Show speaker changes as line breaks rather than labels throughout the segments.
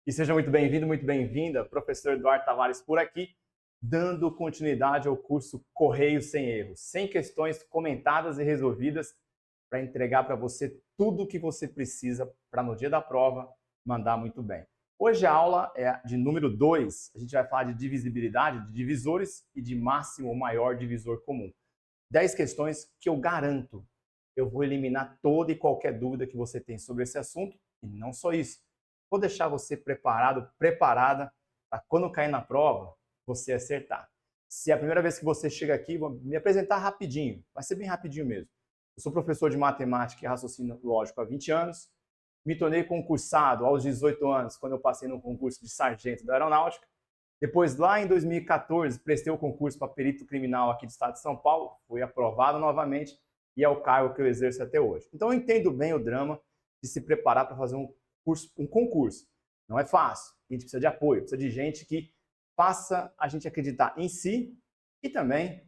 E seja muito bem-vindo, muito bem-vinda, professor Eduardo Tavares por aqui, dando continuidade ao curso Correio Sem Erros, 100 questões comentadas e resolvidas para entregar para você tudo o que você precisa para no dia da prova mandar muito bem. Hoje a aula é de número 2, a gente vai falar de divisibilidade, de divisores e de máximo ou maior divisor comum. 10 questões que eu garanto, eu vou eliminar toda e qualquer dúvida que você tem sobre esse assunto, e não só isso. Vou deixar você preparado, preparada, para quando cair na prova, você acertar. Se é a primeira vez que você chega aqui, vou me apresentar rapidinho, vai ser bem rapidinho mesmo. Eu sou professor de matemática e raciocínio lógico há 20 anos, me tornei concursado aos 18 anos, quando eu passei no concurso de sargento da aeronáutica. Depois, lá em 2014, prestei o concurso para perito criminal aqui do estado de São Paulo, fui aprovado novamente e é o cargo que eu exerço até hoje. Então, eu entendo bem o drama de se preparar para fazer um concurso. Não é fácil, a gente precisa de apoio, precisa de gente que faça a gente acreditar em si e também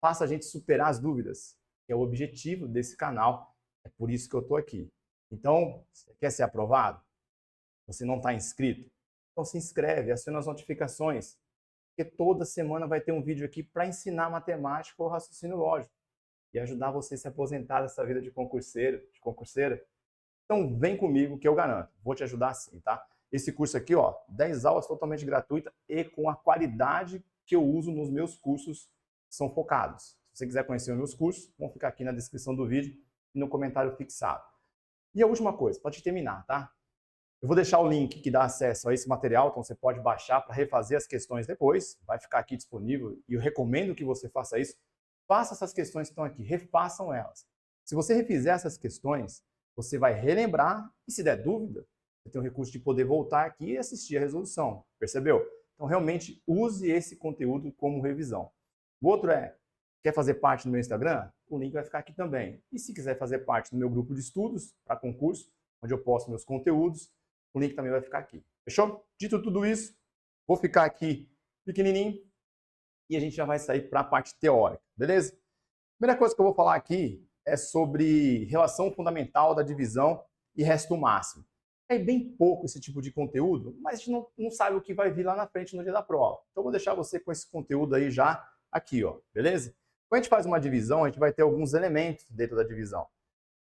faça a gente superar as dúvidas, que é o objetivo desse canal, é por isso que eu estou aqui. Então, você quer ser aprovado? Você não está inscrito? Então se inscreve, aciona as notificações, porque toda semana vai ter um vídeo aqui para ensinar matemática ou raciocínio lógico e ajudar você a se aposentar dessa vida de concurseiro, de concurseira. Então vem comigo que eu garanto, vou te ajudar sim, tá? Esse curso aqui, ó, 10 aulas totalmente gratuita e com a qualidade que eu uso nos meus cursos, são focados. Se você quiser conhecer os meus cursos, vão ficar aqui na descrição do vídeo e no comentário fixado. E a última coisa, pode terminar, tá? Eu vou deixar o link que dá acesso a esse material, então você pode baixar para refazer as questões depois, vai ficar aqui disponível e eu recomendo que você faça isso. Faça essas questões que estão aqui, refaçam elas. Se você refizer essas questões, você vai relembrar e se der dúvida, você tem o recurso de poder voltar aqui e assistir a resolução, percebeu? Então realmente use esse conteúdo como revisão. O outro é, quer fazer parte do meu Instagram? O link vai ficar aqui também. E se quiser fazer parte do meu grupo de estudos para concurso, onde eu posto meus conteúdos, o link também vai ficar aqui. Fechou? Dito tudo isso, vou ficar aqui pequenininho e a gente já vai sair para a parte teórica, beleza? Primeira coisa que eu vou falar aqui é sobre relação fundamental da divisão e resto máximo. É bem pouco esse tipo de conteúdo, mas a gente não sabe o que vai vir lá na frente no dia da prova. Então eu vou deixar você com esse conteúdo aí já aqui, ó, beleza? Quando a gente faz uma divisão, a gente vai ter alguns elementos dentro da divisão.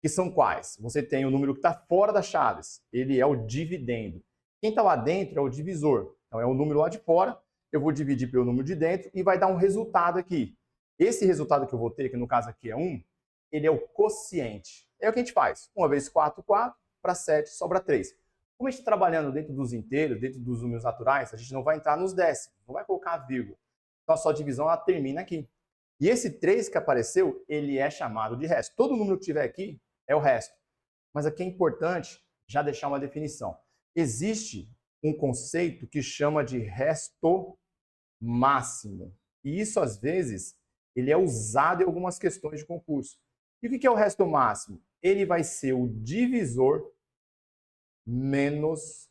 Que são quais? Você tem o número que está fora das chaves, ele é o dividendo. Quem está lá dentro é o divisor. Então é o número lá de fora, eu vou dividir pelo número de dentro e vai dar um resultado aqui. Esse resultado que eu vou ter, que no caso aqui é 1, ele é o quociente. É o que a gente faz. 1 vezes 4, 4, para 7 sobra 3. Como a gente está trabalhando dentro dos inteiros, dentro dos números naturais, a gente não vai entrar nos décimos, não vai colocar vírgula. Então a sua divisão ela termina aqui. E esse 3 que apareceu, ele é chamado de resto. Todo número que tiver aqui é o resto. Mas aqui é importante já deixar uma definição. Existe um conceito que chama de resto máximo. E isso, às vezes, ele é usado em algumas questões de concurso. E o que é o resto máximo? Ele vai ser o divisor menos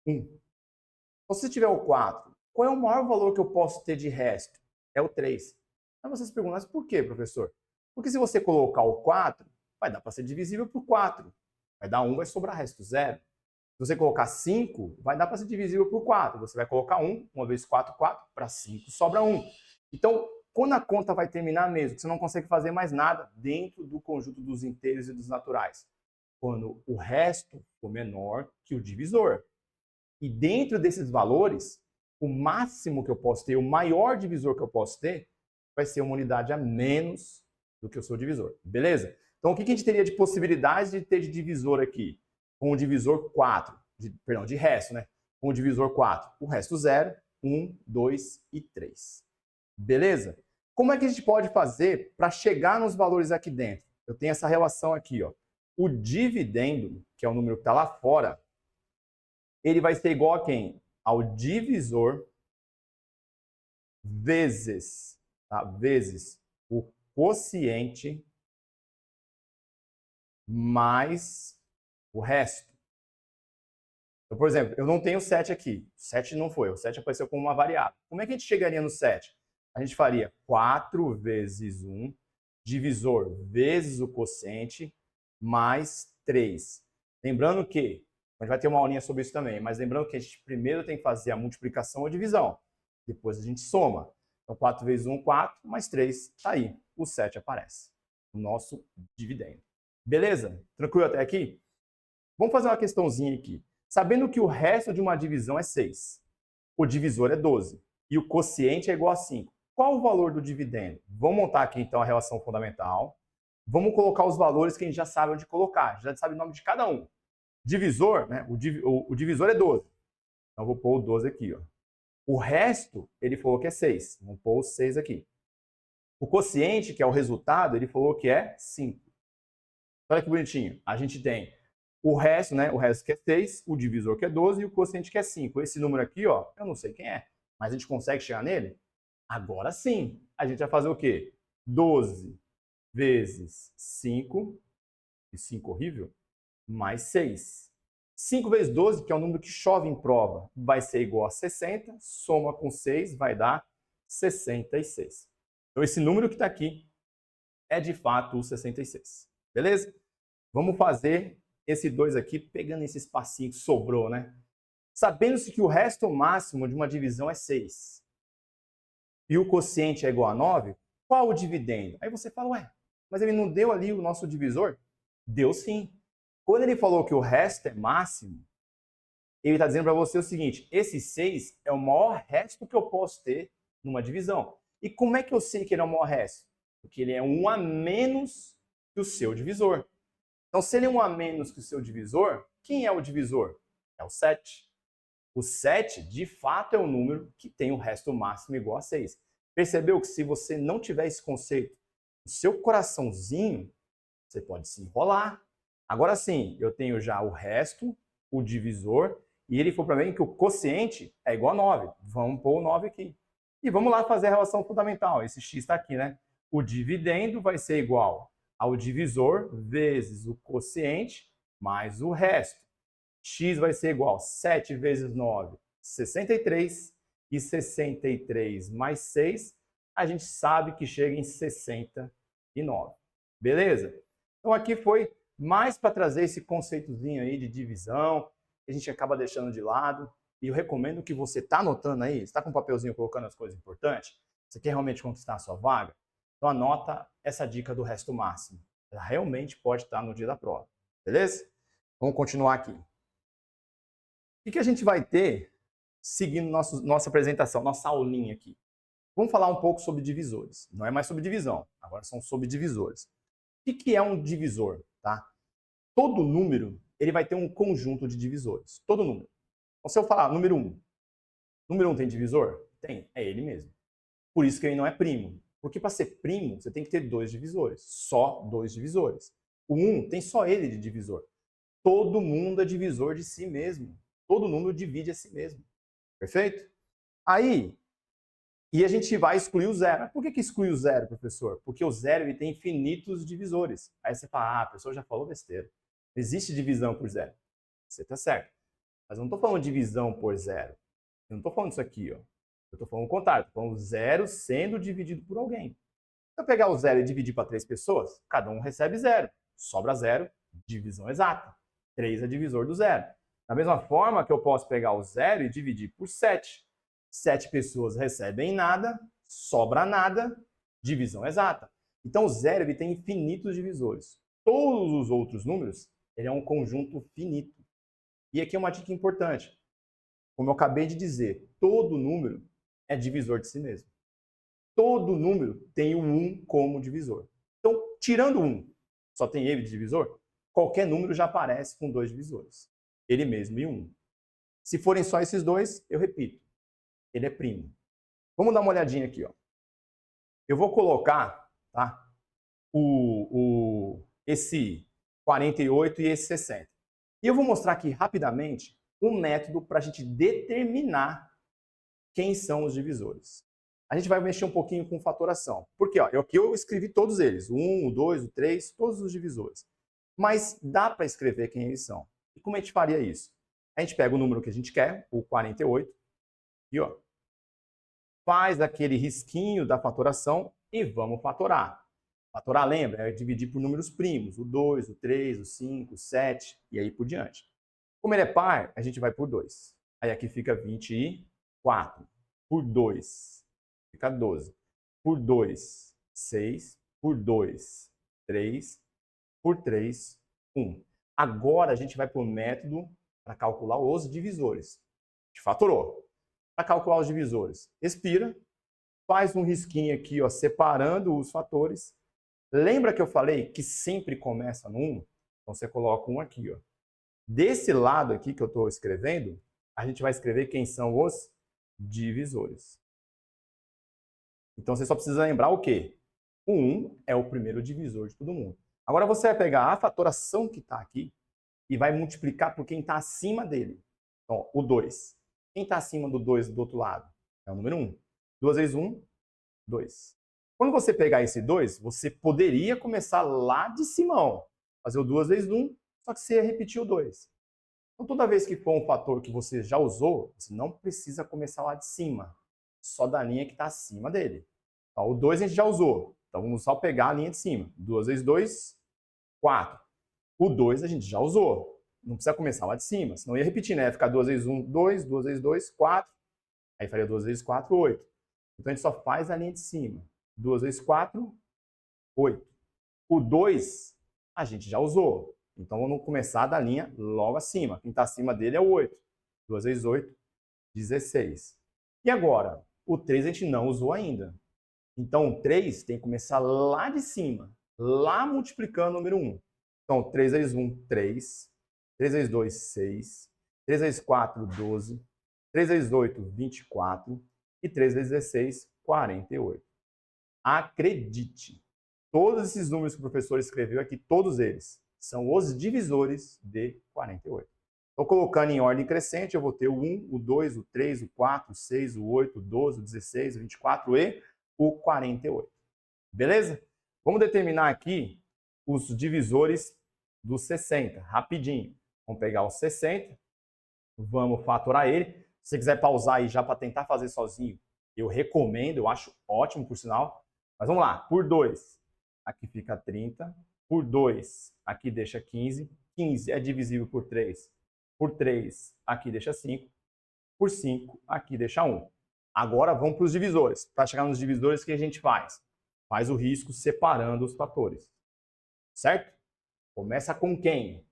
1. Então, se tiver o 4, qual é o maior valor que eu posso ter de resto? É o 3. Aí vocês perguntam, mas por quê, professor? Porque se você colocar o 4, vai dar para ser divisível por 4. Vai dar 1, vai sobrar resto 0. Se você colocar 5, vai dar para ser divisível por 4. Você vai colocar 1, 1 vezes 4, 4, para 5 sobra 1. Então, quando a conta vai terminar mesmo, você não consegue fazer mais nada dentro do conjunto dos inteiros e dos naturais. Quando o resto for menor que o divisor. E dentro desses valores, o máximo que eu posso ter, o maior divisor que eu posso ter, vai ser uma unidade a menos do que o seu divisor. Beleza? Então, o que a gente teria de possibilidades de ter de divisor aqui? Com o divisor 4, de resto, né? Com o divisor 4, o resto 0, 1, 2 e 3. Beleza? Como é que a gente pode fazer para chegar nos valores aqui dentro? Eu tenho essa relação aqui, ó. O dividendo, que é o número que está lá fora, ele vai ser igual a quem? Ao divisor vezes, tá? Vezes o quociente mais o resto. Então, por exemplo, eu não tenho 7 aqui. 7 não foi, o 7 apareceu como uma variável. Como é que a gente chegaria no 7? A gente faria 4 vezes 1, divisor vezes o quociente, mais 3. Lembrando que A gente vai ter uma aulinha sobre isso também, mas lembrando que a gente primeiro tem que fazer a multiplicação ou divisão. Depois a gente soma. Então, 4 vezes 1, 4, mais 3, está aí. O 7 aparece. O nosso dividendo. Beleza? Tranquilo até aqui? Vamos fazer uma questãozinha aqui. Sabendo que o resto de uma divisão é 6, o divisor é 12 e o quociente é igual a 5. Qual o valor do dividendo? Vamos montar aqui, então, a relação fundamental. Vamos colocar os valores que a gente já sabe onde colocar. Já sabe o nome de cada um. Divisor, né? O divisor é 12. Então, vou pôr o 12 aqui. Ó. O resto, ele falou que é 6. Vamos pôr o 6 aqui. O quociente, que é o resultado, ele falou que é 5. Olha que bonitinho. A gente tem o resto, né? O resto que é 6, o divisor que é 12 e o quociente que é 5. Esse número aqui, ó, eu não sei quem é, mas a gente consegue chegar nele? Agora sim. A gente vai fazer o quê? 12 vezes 5, e 5 horrível, mais 6. 5 vezes 12, que é um número que chove em prova, vai ser igual a 60, soma com 6, vai dar 66. Então, esse número que está aqui é, de fato, o 66. Beleza? Vamos fazer esse 2 aqui, pegando esse espacinho que sobrou, né? Sabendo-se que o resto máximo de uma divisão é 6 e o quociente é igual a 9, qual o dividendo? Aí você fala, ué, mas ele não deu ali o nosso divisor? Deu sim. Quando ele falou que o resto é máximo, ele está dizendo para você o seguinte, esse 6 é o maior resto que eu posso ter numa divisão. E como é que eu sei que ele é o maior resto? Porque ele é um a menos que o seu divisor. Então, se ele é um a menos que o seu divisor, quem é o divisor? É o 7. O 7, de fato, é o número que tem o resto máximo igual a 6. Percebeu que se você não tiver esse conceito no seu coraçãozinho, você pode se enrolar. Agora sim, eu tenho já o resto, o divisor, e ele falou para mim que o quociente é igual a 9. Vamos pôr o 9 aqui. E vamos lá fazer a relação fundamental. Esse x está aqui, né? O dividendo vai ser igual ao divisor vezes o quociente mais o resto. X vai ser igual a 7 vezes 9, 63. E 63 mais 6, a gente sabe que chega em 69. Beleza? Então aqui foi mais para trazer esse conceitozinho aí de divisão, que a gente acaba deixando de lado. E eu recomendo que você está anotando aí, está com um papelzinho colocando as coisas importantes, você quer realmente conquistar a sua vaga? Então anota essa dica do resto máximo. Ela realmente pode estar no dia da prova. Beleza? Vamos continuar aqui. O que a gente vai ter seguindo nossa apresentação, nossa aulinha aqui? Vamos falar um pouco sobre divisores. Não é mais sobre divisão, agora são sobre divisores. O que é um divisor? Tá? Todo número ele vai ter um conjunto de divisores. Todo número. Então, se eu falar número 1, número 1 tem divisor? Tem, é ele mesmo. Por isso que ele não é primo. Porque para ser primo, você tem que ter 2 divisores. Só 2 divisores. O 1 tem só ele de divisor. Todo mundo é divisor de si mesmo. Todo número divide a si mesmo. Perfeito? Aí, e a gente vai excluir o 0. Mas por que exclui o 0, professor? Porque o 0 ele tem infinitos divisores. Aí você fala, a pessoa já falou besteira. Existe divisão por 0. Você está certo. Mas eu não estou falando divisão por 0. Eu não estou falando isso aqui, ó. Eu estou falando o contrário. Estou falando 0 sendo dividido por alguém. Se eu pegar o 0 e dividir para 3 pessoas, cada um recebe 0. Sobra 0, divisão exata. 3 é divisor do 0. Da mesma forma que eu posso pegar o 0 e dividir por 7. 7 pessoas recebem nada, sobra nada, divisão exata. Então o 0 ele tem infinitos divisores. Todos os outros números, ele é um conjunto finito. E aqui é uma dica importante. Como eu acabei de dizer, todo número é divisor de si mesmo. Todo número tem o 1 como divisor. Então, tirando o 1, só tem ele de divisor, qualquer número já aparece com 2 divisores. Ele mesmo e 1. Se forem só esses dois, eu repito, ele é primo. Vamos dar uma olhadinha aqui. Ó. Eu vou colocar tá, esse 48 e esse 60. E eu vou mostrar aqui rapidamente um método para a gente determinar quem são os divisores. A gente vai mexer um pouquinho com fatoração. Porque ó, aqui eu escrevi todos eles, o 1, o 2, o 3, todos os divisores. Mas dá para escrever quem eles são. E como a gente faria isso? A gente pega o número que a gente quer, o 48, e ó, faz aquele risquinho da fatoração e vamos fatorar. Fatorar, lembra? É dividir por números primos, o 2, o 3, o 5, o 7 e aí por diante. Como ele é par, a gente vai por 2. Aí aqui fica 24. Por 2, fica 12. Por 2, 6. Por 2, 3. Por 3, 1. Agora a gente vai para o método para calcular os divisores. A gente fatorou. Para calcular os divisores, expira, faz um risquinho aqui, ó, separando os fatores. Lembra que eu falei que sempre começa no 1? Então você coloca 1 aqui, ó. Desse lado aqui que eu estou escrevendo, a gente vai escrever quem são os divisores. Então você só precisa lembrar o quê? O 1 é o primeiro divisor de todo mundo. Agora você vai pegar a fatoração que está aqui e vai multiplicar por quem está acima dele. Então, o 2. Quem está acima do 2 do outro lado? É o número 1. 2 vezes 1, 2. Quando você pegar esse 2, você poderia começar lá de cima, ó, fazer o 2 vezes 1, só que você ia repetir o 2. Então, toda vez que for um fator que você já usou, você não precisa começar lá de cima, só da linha que está acima dele. Então, o 2 a gente já usou, então vamos só pegar a linha de cima. 2 vezes 2, 4. O 2 a gente já usou, não precisa começar lá de cima, senão ia repetir, né? Ia ficar 2 vezes 1, 2, 2 vezes 2, 4. Aí faria 2 vezes 4, 8. Então a gente só faz a linha de cima. 2 vezes 4, 8. O 2 a gente já usou. Então vamos começar da linha logo acima. Quem está acima dele é o 8. 2 vezes 8, 16. E agora? O 3 a gente não usou ainda. Então o 3 tem que começar lá de cima. Lá multiplicando o número 1. Então 3 vezes 1, 3. 3 vezes 2, 6. 3 vezes 4, 12. 3 vezes 8, 24. E 3 vezes 16, 48. Acredite, todos esses números que o professor escreveu aqui, todos eles, são os divisores de 48. Estou colocando em ordem crescente, eu vou ter o 1, o 2, o 3, o 4, o 6, o 8, o 12, o 16, o 24 e o 48. Beleza? Vamos determinar aqui os divisores do 60, rapidinho. Vamos pegar o 60, vamos fatorar ele. Se você quiser pausar aí já para tentar fazer sozinho, eu recomendo, eu acho ótimo, por sinal. Mas vamos lá, por 2, aqui fica 30. Por 2, aqui deixa 15. 15 é divisível por 3. Por 3, aqui deixa 5. Por 5, aqui deixa 1. Agora vamos para os divisores. Para chegar nos divisores, o que a gente faz? Faz o risco separando os fatores. Certo? Começa com quem?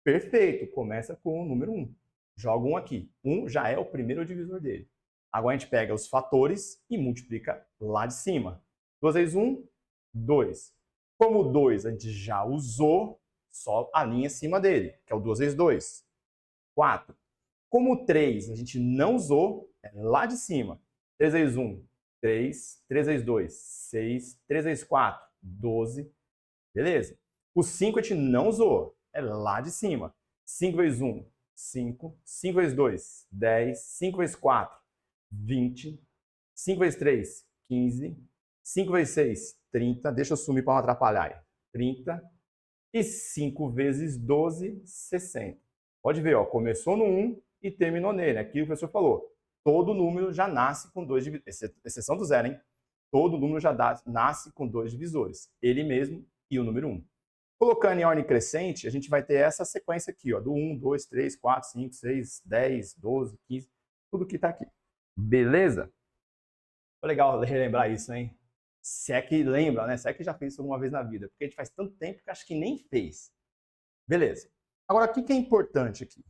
Perfeito, começa com o número 1. Joga 1 aqui. 1 já é o primeiro divisor dele. Agora a gente pega os fatores e multiplica lá de cima. 2 vezes 1, 2. Como o 2 a gente já usou, só a linha acima dele, que é o 2 vezes 2. 4. Como o 3 a gente não usou, é lá de cima. 3 vezes 1, 3. 3 vezes 2, 6. 3 vezes 4, 12. Beleza? O 5 a gente não usou, é lá de cima. 5 vezes 1, 5. 5 vezes 2, 10. 5 vezes 4, 20. 5 vezes 3, 15. 5 vezes 6, 30. Deixa eu sumir para não atrapalhar aí. 30. E 5 vezes 12, 60. Pode ver, ó, começou no 1 e terminou nele. Aqui o professor falou, todo número já nasce com 2 divisores. Exceção do zero, hein? Todo número já nasce com 2 divisores. Ele mesmo e o número 1. Colocando em ordem crescente, a gente vai ter essa sequência aqui, ó, do 1, 2, 3, 4, 5, 6, 10, 12, 15, tudo que está aqui. Beleza? Foi legal relembrar isso, hein? Se é que lembra, né? Se é que já fez isso alguma vez na vida. Porque a gente faz tanto tempo que acho que nem fez. Beleza. Agora, o que é importante aqui?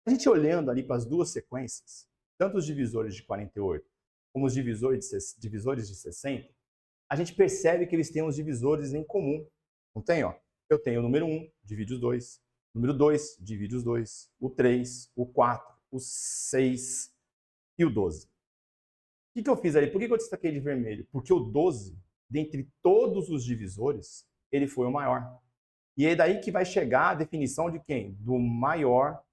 A gente olhando ali para as duas sequências, tanto os divisores de 48 como os divisores de 60, a gente percebe que eles têm uns divisores em comum. Não tem, ó? Eu tenho o número 1, divide os 2. O número 2, divide os 2. O 3, o 4, o 6 e o 12. O que eu fiz ali? Por que eu destaquei de vermelho? Porque o 12, dentre todos os divisores, ele foi o maior. E é daí que vai chegar a definição de quem? Do maior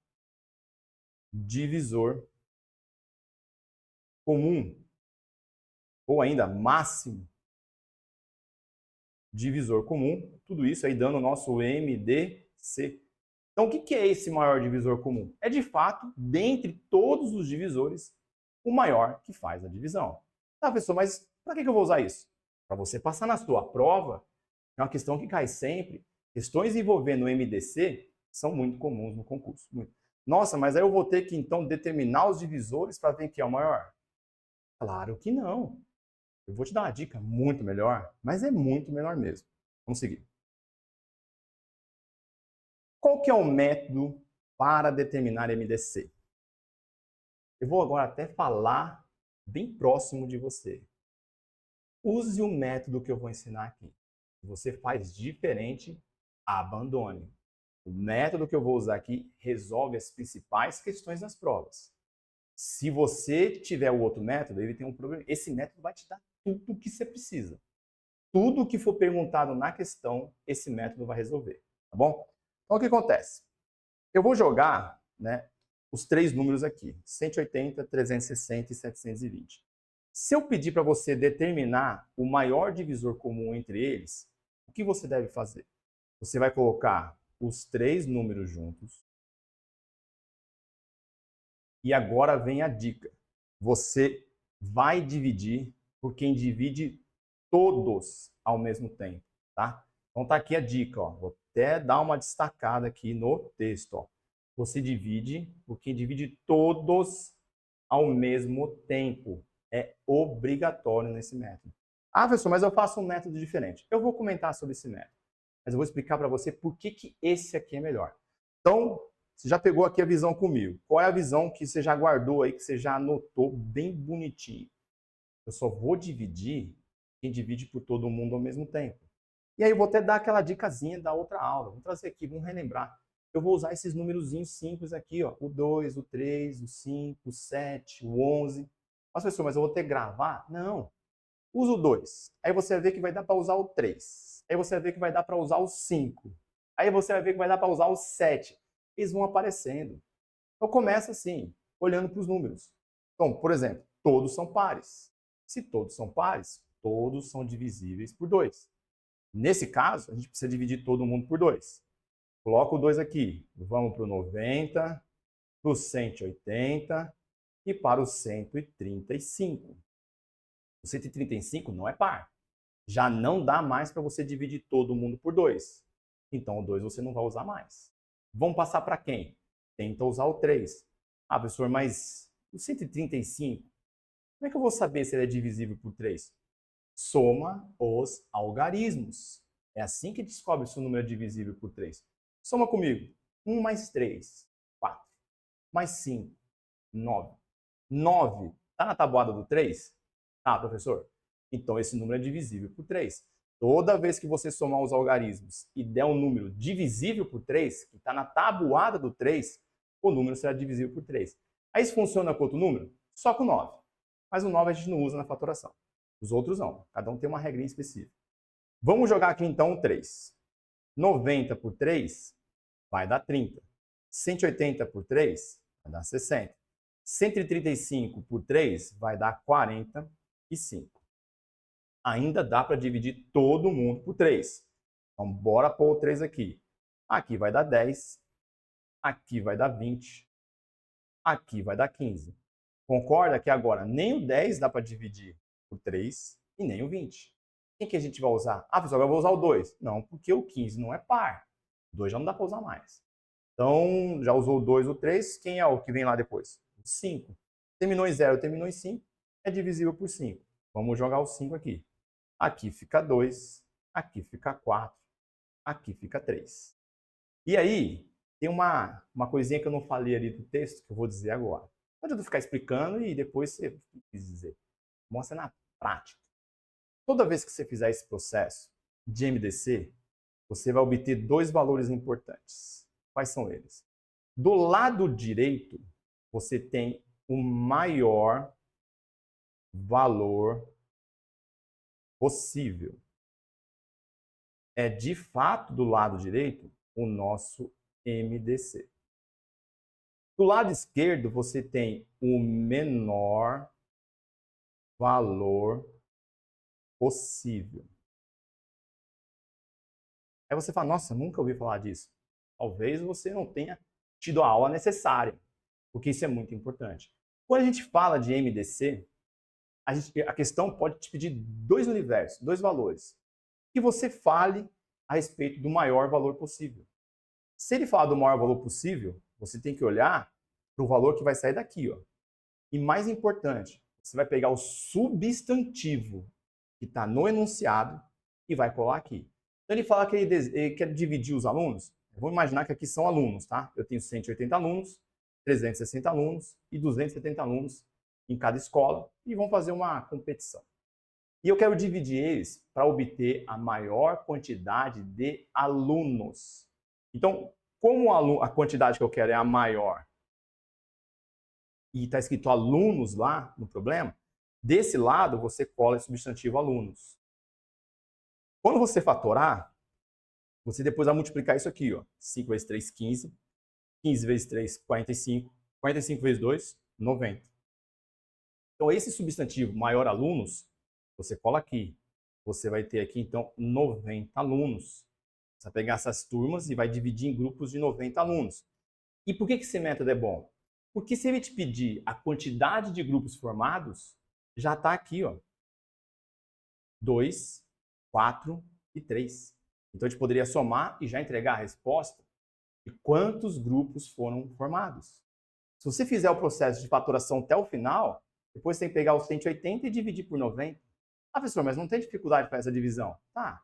divisor comum. Ou ainda, máximo divisor comum. Tudo isso aí dando o nosso MDC. Então, o que é esse maior divisor comum? É, de fato, dentre todos os divisores, o maior que faz a divisão. Tá, professor, mas para que eu vou usar isso? Para você passar na sua prova, é uma questão que cai sempre. Questões envolvendo o MDC são muito comuns no concurso. Nossa, mas aí eu vou ter que, então, determinar os divisores para ver quem é o maior? Claro que não. Eu vou te dar uma dica muito melhor, mas é muito melhor mesmo. Vamos seguir. Qual que é o método para determinar MDC? Eu vou agora até falar bem próximo de você. Use o método que eu vou ensinar aqui. Se você faz diferente, abandone. O método que eu vou usar aqui resolve as principais questões das provas. Se você tiver o outro método, ele tem um problema. Esse método vai te dar tudo o que você precisa. Tudo o que for perguntado na questão, esse método vai resolver. Tá bom? Então, o que acontece? Eu vou jogar, né, os três números aqui, 180, 360 e 720. Se eu pedir para você determinar o maior divisor comum entre eles, o que você deve fazer? Você vai colocar os três números juntos. E agora vem a dica. Você vai dividir por quem divide todos ao mesmo tempo, tá? Então tá aqui a dica, ó. Vou até dar uma destacada aqui no texto, ó. Você divide por quem divide todos ao mesmo tempo. É obrigatório nesse método. Ah, professor, mas eu faço um método diferente. Eu vou comentar sobre esse método, mas eu vou explicar para você por que esse aqui é melhor. Então, você já pegou aqui a visão comigo. Qual é a visão que você já guardou aí, que você já anotou bem bonitinho? Eu só vou dividir quem divide por todo mundo ao mesmo tempo. E aí eu vou até dar aquela dicasinha da outra aula. Vamos trazer aqui, vamos relembrar. Eu vou usar esses númerozinhos simples aqui, ó. O 2, o 3, o 5, o 7, o 11. Nossa, professor, mas eu vou ter que gravar? Não. Usa o 2. Aí você vai ver que vai dar para usar o 3. Aí você vai ver que vai dar para usar o 5. Aí você vai ver que vai dar para usar o 7. Eles vão aparecendo. Então começa assim, olhando para os números. Então, por exemplo, todos são pares. Se todos são pares, todos são divisíveis por 2. Nesse caso, a gente precisa dividir todo mundo por 2. Coloca o 2 aqui. Vamos para o 90, para o 180 e para o 135. O 135 não é par. Já não dá mais para você dividir todo mundo por 2. Então, o 2 você não vai usar mais. Vamos passar para quem? Tenta usar o 3. Ah, professor, mas o 135, como é que eu vou saber se ele é divisível por 3? Soma os algarismos. É assim que descobre se o número é divisível por 3. Soma comigo. 1 mais 3, 4. Mais 5, 9. 9 está na tabuada do 3? Tá, professor. Então, esse número é divisível por 3. Toda vez que você somar os algarismos e der um número divisível por 3, que está na tabuada do 3, o número será divisível por 3. Aí isso funciona com outro número? Só com 9. Mas o 9 a gente não usa na fatoração. Os outros não. Cada um tem uma regrinha específica. Vamos jogar aqui então o 3. 90 por 3 vai dar 30. 180 por 3 vai dar 60. 135 por 3 vai dar 45. Ainda dá para dividir todo mundo por 3. Então, bora pôr o 3 aqui. Aqui vai dar 10. Aqui vai dar 20. Aqui vai dar 15. Concorda que agora nem o 10 dá para dividir por 3 e nem o 20. Quem que a gente vai usar? Ah, pessoal, eu vou usar o 2. Não, porque o 15 não é par. O 2 já não dá para usar mais. Então, já usou o 2, o 3. Quem é o que vem lá depois? O 5. Terminou em 0, terminou em 5. É divisível por 5. Vamos jogar o 5 aqui. Aqui fica 2. Aqui fica 4. Aqui fica 3. E aí, tem uma coisinha que eu não falei ali do texto, que eu vou dizer agora. Não adianta eu ficar explicando e depois você quis dizer. Mostra na prática. Toda vez que você fizer esse processo de MDC, você vai obter dois valores importantes. Quais são eles? Do lado direito, você tem o maior valor possível. É de fato do lado direito o nosso MDC. Do lado esquerdo, você tem o menor valor possível. Aí você fala, nossa, nunca ouvi falar disso. Talvez você não tenha tido a aula necessária, porque isso é muito importante. Quando a gente fala de MDC, a questão pode te pedir dois universos, dois valores. Que você fale a respeito do maior valor possível. Se ele falar do maior valor possível, você tem que olhar para o valor que vai sair daqui, ó. E mais importante, você vai pegar o substantivo que está no enunciado e vai colar aqui. Então ele fala que ele quer dividir os alunos. Vamos imaginar que aqui são alunos, tá? Eu tenho 180 alunos, 360 alunos e 270 alunos em cada escola e vão fazer uma competição. E eu quero dividir eles para obter a maior quantidade de alunos. Então, como a quantidade que eu quero é a maior, e está escrito alunos lá no problema, desse lado você cola esse substantivo alunos. Quando você fatorar, você depois vai multiplicar isso aqui, ó. 5 vezes 3, 15. 15 vezes 3, 45. 45 vezes 2, 90. Então, esse substantivo maior alunos, você cola aqui. Você vai ter aqui, então, 90 alunos. Você vai pegar essas turmas e vai dividir em grupos de 90 alunos. E por que esse método é bom? Porque se ele te pedir a quantidade de grupos formados, já está aqui, ó. 2, 4 e 3. Então, a gente poderia somar e já entregar a resposta de quantos grupos foram formados. Se você fizer o processo de fatoração até o final, depois você tem que pegar os 180 e dividir por 90. Ah, professor, mas não tem dificuldade para essa divisão? Tá.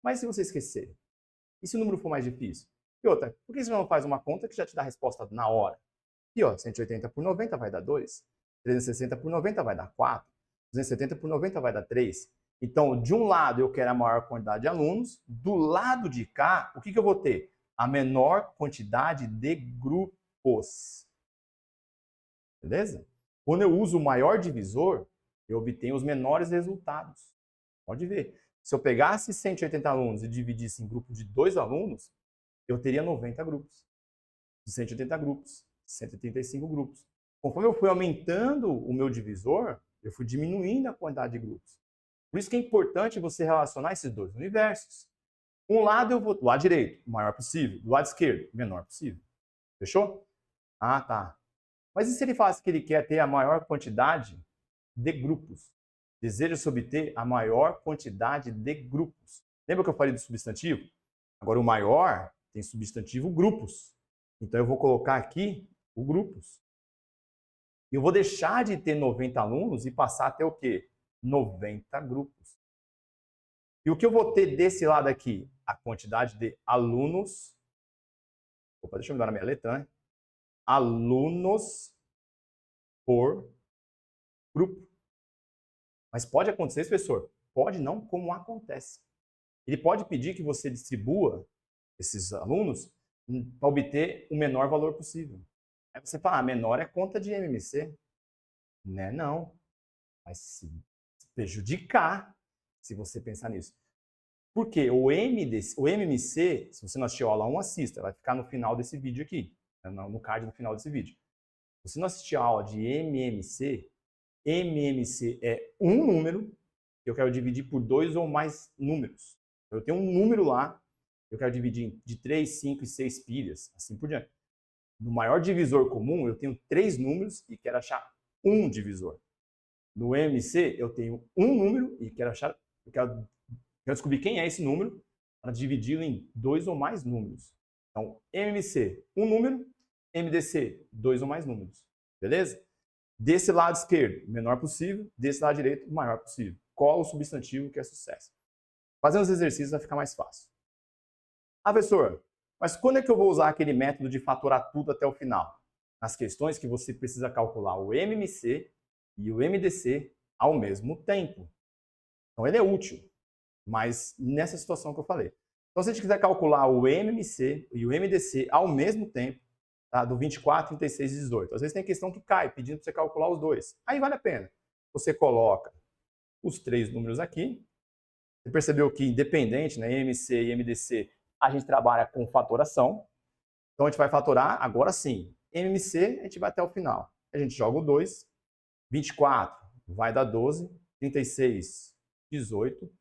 Mas se você esquecer? E se o número for mais difícil? E outra, por que você não faz uma conta que já te dá a resposta na hora? E ó, 180 por 90 vai dar 2. 360 por 90 vai dar 4. 270 por 90 vai dar 3. Então, de um lado eu quero a maior quantidade de alunos, do lado de cá, o que eu vou ter? A menor quantidade de grupos. Beleza? Quando eu uso o maior divisor, eu obtenho os menores resultados. Pode ver. Se eu pegasse 180 alunos e dividisse em grupos de 2 alunos, eu teria 90 grupos. De 180 grupos, 135 grupos. Conforme eu fui aumentando o meu divisor, eu fui diminuindo a quantidade de grupos. Por isso que é importante você relacionar esses dois universos. Um lado eu vou do lado direito, o maior possível. Do lado esquerdo, o menor possível. Fechou? Ah, tá. Mas e se ele fala que ele quer ter a maior quantidade de grupos? Deseja-se obter a maior quantidade de grupos. Lembra que eu falei do substantivo? Agora o maior tem substantivo grupos. Então eu vou colocar aqui o grupos. Eu vou deixar de ter 90 alunos e passar a ter o quê? 90 grupos. E o que eu vou ter desse lado aqui? A quantidade de alunos. Opa, deixa eu mudar a minha letra, né? Alunos por grupo. Mas pode acontecer, professor? Pode não, como acontece. Ele pode pedir que você distribua esses alunos para obter o menor valor possível. Aí você fala, menor é conta de MMC. Né? Não. Vai se prejudicar se você pensar nisso. Porque o MMC, se você não assistiu a aula 1, assista. Vai ficar no final desse vídeo aqui. No card no final desse vídeo. Se você não assistiu a aula de MMC, MMC é um número que eu quero dividir por 2 ou mais números. Eu tenho um número lá, eu quero dividir de 3, 5 e 6 pilhas, assim por diante. No maior divisor comum, eu tenho 3 números e quero achar um divisor. No MC, eu tenho um número e quero descobrir quem é esse número para dividi-lo em 2 ou mais números. Então, MMC, um número, MDC, 2 ou mais números. Beleza? Desse lado esquerdo, o menor possível. Desse lado direito, o maior possível. Cola o substantivo que é sucesso. Fazendo os exercícios vai ficar mais fácil. Ah, professor, mas quando é que eu vou usar aquele método de fatorar tudo até o final? Nas questões que você precisa calcular o MMC e o MDC ao mesmo tempo. Então ele é útil, mas nessa situação que eu falei. Então se a gente quiser calcular o MMC e o MDC ao mesmo tempo, tá? Do 24, 36 e 18. Às vezes tem questão que cai, pedindo para você calcular os dois. Aí vale a pena. Você coloca os 3 números aqui. Você percebeu que independente, né, MMC e MDC, a gente trabalha com fatoração. Então a gente vai fatorar, agora sim. MMC, a gente vai até o final. A gente joga o 2, 24 vai dar 12, 36, 18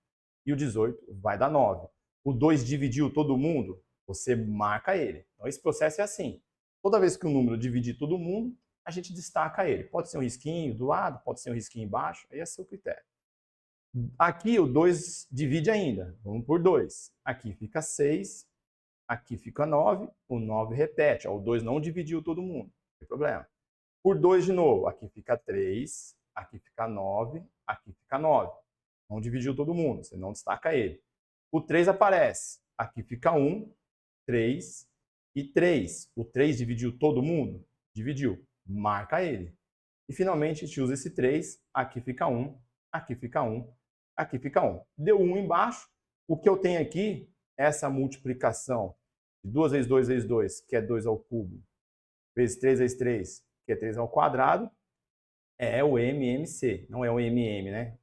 e o 18 vai dar 9. O 2 dividiu todo mundo, você marca ele. Então esse processo é assim. Toda vez que o número dividir todo mundo, a gente destaca ele. Pode ser um risquinho do lado, pode ser um risquinho embaixo, aí é seu critério. Aqui o 2 divide ainda, vamos por 2. Aqui fica 6 aqui fica 9, o 9 repete, ó, o 2 não dividiu todo mundo, não tem problema. Por 2 de novo, aqui fica 3, aqui fica 9, aqui fica 9. Não dividiu todo mundo, você não destaca ele. O 3 aparece, aqui fica 1, 3 e 3. O 3 dividiu todo mundo? Dividiu, marca ele. E finalmente a gente usa esse 3, aqui fica 1, aqui fica 1, aqui fica 1. Deu 1 embaixo, o que eu tenho aqui, essa multiplicação de 2 vezes 2 vezes 2, que é 2 ao cubo, vezes 3 vezes 3, que é 3 ao quadrado, é o MMC, não é o MM, né?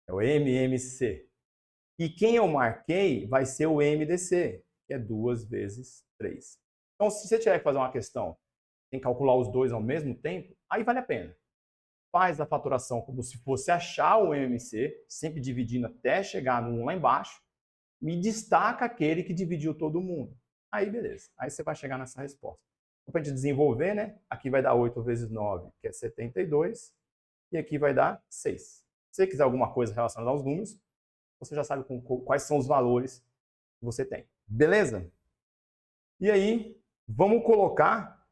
É o MMC. E quem eu marquei vai ser o MDC, que é 2 vezes 3. Então, se você tiver que fazer uma questão, tem que calcular os dois ao mesmo tempo, aí vale a pena. Faz a fatoração como se fosse achar o MMC, sempre dividindo até chegar no 1 lá embaixo, me destaca aquele que dividiu todo mundo. Aí, beleza. Aí você vai chegar nessa resposta. Para a gente desenvolver, né? Aqui vai dar 8 vezes 9, que é 72, e aqui vai dar 6. Se você quiser alguma coisa relacionada aos números, você já sabe quais são os valores que você tem. Beleza? E aí, vamos colocar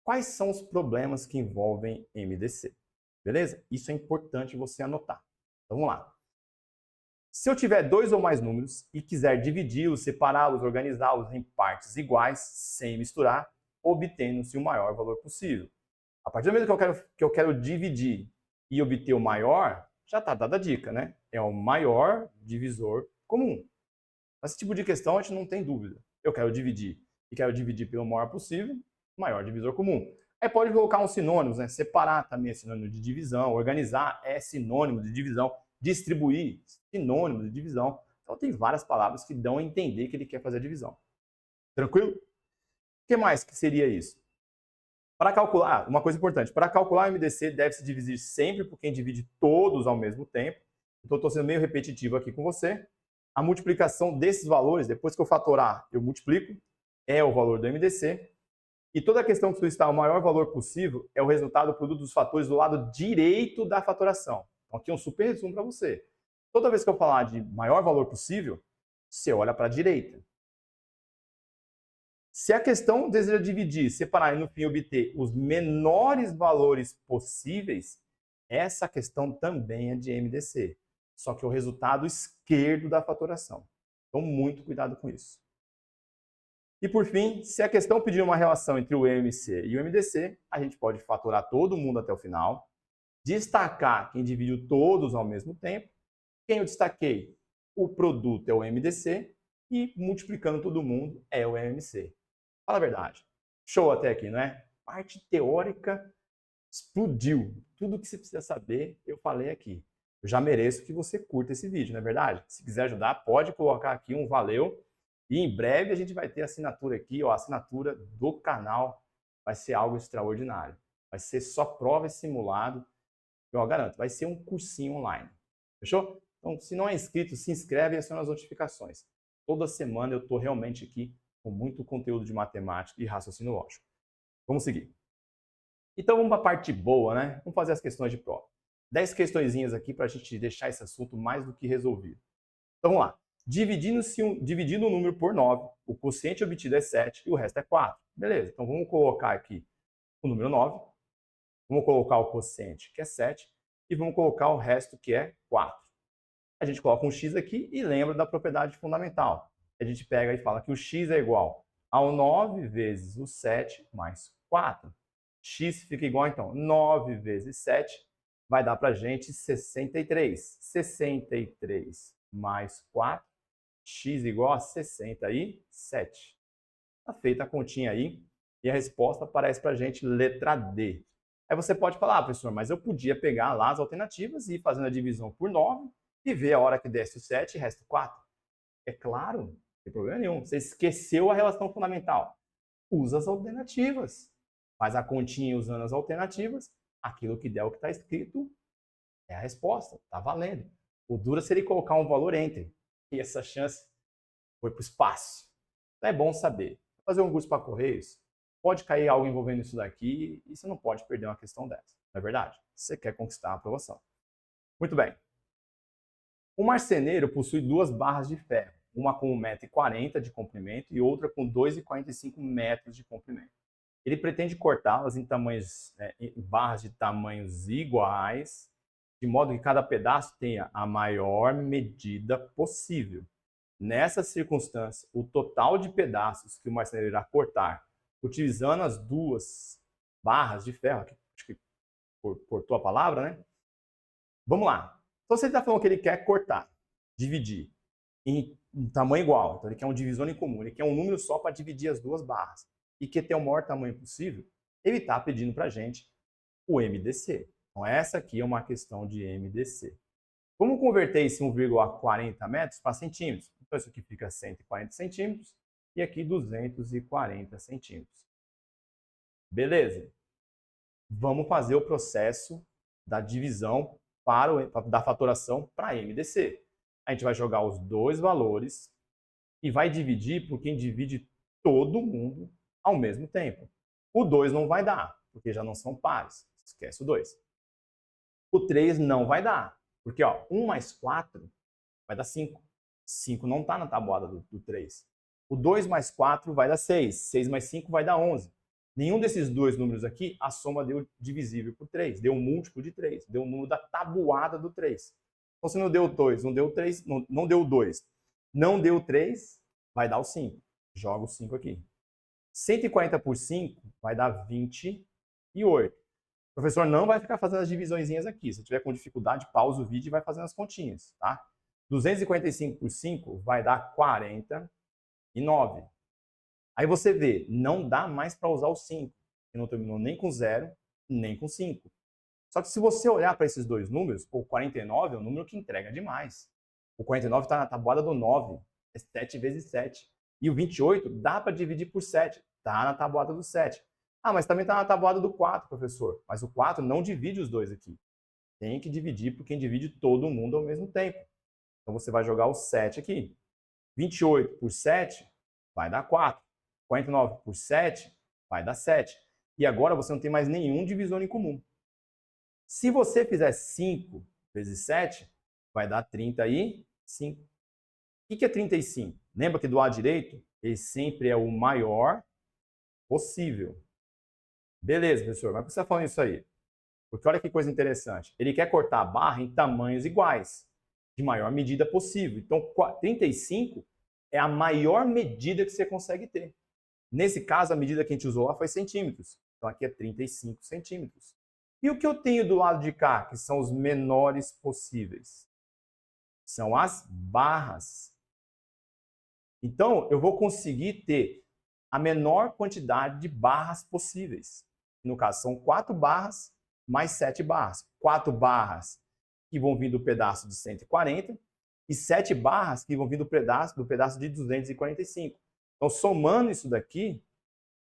quais são os problemas que envolvem MDC. Beleza? Isso é importante você anotar. Então, vamos lá. Se eu tiver 2 ou mais números e quiser dividi-los, separá-los, organizá-los em partes iguais, sem misturar, obtendo-se o maior valor possível. A partir do momento que eu quero dividir e obter o maior, já está dada a dica, né? É o maior divisor comum. Esse tipo de questão a gente não tem dúvida. Eu quero dividir e quero dividir pelo maior possível, maior divisor comum. Aí pode colocar uns sinônimos, né? Separar também é sinônimo de divisão, organizar é sinônimo de divisão, distribuir, sinônimo de divisão. Então tem várias palavras que dão a entender que ele quer fazer a divisão. Tranquilo? O que mais que seria isso? Para calcular, uma coisa importante, para calcular o MDC deve-se dividir sempre por quem divide todos ao mesmo tempo. Então estou sendo meio repetitivo aqui com você. A multiplicação desses valores, depois que eu fatorar, eu multiplico, é o valor do MDC. E toda a questão que solicitar o maior valor possível é o resultado do produto dos fatores do lado direito da fatoração. Então aqui é um super resumo para você. Toda vez que eu falar de maior valor possível, você olha para a direita. Se a questão deseja dividir, separar e no fim obter os menores valores possíveis, essa questão também é de MDC. Só que é o resultado esquerdo da fatoração. Então, muito cuidado com isso. E por fim, se a questão pedir uma relação entre o MMC e o MDC, a gente pode fatorar todo mundo até o final, destacar quem dividiu todos ao mesmo tempo. Quem eu destaquei? O produto é o MDC e multiplicando todo mundo é o MMC. Fala a verdade. Show até aqui, não é? Parte teórica explodiu. Tudo que você precisa saber, eu falei aqui. Eu já mereço que você curta esse vídeo, não é verdade? Se quiser ajudar, pode colocar aqui um valeu. E em breve a gente vai ter assinatura aqui, ó, a assinatura do canal. Vai ser algo extraordinário. Vai ser só prova e simulado. Eu garanto, vai ser um cursinho online. Fechou? Então, se não é inscrito, se inscreve e aciona as notificações. Toda semana eu estou realmente aqui com muito conteúdo de matemática e raciocínio lógico. Vamos seguir. Então vamos para a parte boa, né? Vamos fazer as questões de prova. 10 questõezinhas aqui para a gente deixar esse assunto mais do que resolvido. Então vamos lá. Dividindo o número por 9, o quociente obtido é 7 e o resto é 4. Beleza, então vamos colocar aqui o número 9, vamos colocar o quociente que é 7 e vamos colocar o resto que é 4. A gente coloca um x aqui e lembra da propriedade fundamental. A gente pega e fala que o x é igual ao 9 vezes o 7 mais 4. X fica igual, então, 9 vezes 7 vai dar para a gente 63. 63 mais 4, x igual a 67. Está feita a continha aí e a resposta aparece para a gente letra D. Aí você pode falar, professor, mas eu podia pegar lá as alternativas e ir fazendo a divisão por 9 e ver a hora que desce o 7 e resta 4. É claro, não tem problema nenhum. Você esqueceu a relação fundamental. Usa as alternativas. Faz a continha usando as alternativas. Aquilo que der o que está escrito é a resposta. Está valendo. O duro seria colocar um valor entre. E essa chance foi para o espaço. Então é bom saber. Fazer um curso para Correios, pode cair algo envolvendo isso daqui e você não pode perder uma questão dessa. Não é verdade? Você quer conquistar a aprovação. Muito bem. Um marceneiro possui 2 barras de ferro, uma com 1,40 m de comprimento e outra com 2,45 metros de comprimento. Ele pretende cortá-las em barras de tamanhos iguais, de modo que cada pedaço tenha a maior medida possível. Nessa circunstância, o total de pedaços que o marceneiro irá cortar, utilizando as duas barras de ferro, acho que cortou a palavra, né? Vamos lá. Então, se ele está falando que ele quer cortar, dividir em tamanho igual, então ele quer um divisor em comum, ele quer um número só para dividir as duas barras, e quer ter o maior tamanho possível, ele está pedindo para a gente o MDC. Então, essa aqui é uma questão de MDC. Vamos converter esse 1,40 metros para centímetros. Então, isso aqui fica 140 centímetros e aqui 240 centímetros. Beleza. Vamos fazer o processo da divisão da fatoração para MDC. A gente vai jogar os dois valores e vai dividir por quem divide todo mundo ao mesmo tempo. O 2 não vai dar, porque já não são pares. Esquece o 2. O 3 não vai dar, porque 1 mais 4 vai dar 5. 5 não está na tabuada do 3. O 2 mais 4 vai dar 6. 6 mais 5 vai dar 11. Nenhum desses dois números aqui, a soma deu divisível por 3. Deu um múltiplo de 3. Deu um número da tabuada do 3. Então, se não deu 2, não deu 3, não deu 2, não deu 3, vai dar o 5. Joga o 5 aqui. 140 por 5 vai dar 28. O professor não vai ficar fazendo as divisõezinhas aqui. Se tiver com dificuldade, pausa o vídeo e vai fazendo as continhas, tá? 245 por 5 vai dar 49. Aí você vê, não dá mais para usar o 5, que não terminou nem com 0, nem com 5. Só que se você olhar para esses dois números, o 49 é um número que entrega demais. O 49 está na tabuada do 9, é 7 vezes 7. E o 28 dá para dividir por 7, está na tabuada do 7. Ah, mas também está na tabuada do 4, professor. Mas o 4 não divide os dois aqui. Tem que dividir por quem divide todo mundo ao mesmo tempo. Então você vai jogar o 7 aqui. 28 por 7 vai dar 4. 49 por 7 vai dar 7. E agora você não tem mais nenhum divisor em comum. Se você fizer 5 vezes 7, vai dar 35. O que é 35? Lembra que do lado direito, ele sempre é o maior possível. Beleza, professor, mas por que você está falando isso aí? Porque olha que coisa interessante. Ele quer cortar a barra em tamanhos iguais, de maior medida possível. Então, 35 é a maior medida que você consegue ter. Nesse caso, a medida que a gente usou lá foi centímetros. Então, aqui é 35 centímetros. E o que eu tenho do lado de cá, que são os menores possíveis? São as barras. Então, eu vou conseguir ter a menor quantidade de barras possíveis. No caso, são 4 barras mais 7 barras. 4 barras que vão vir do pedaço de 140 e 7 barras que vão vir do pedaço de 245. Então, somando isso daqui,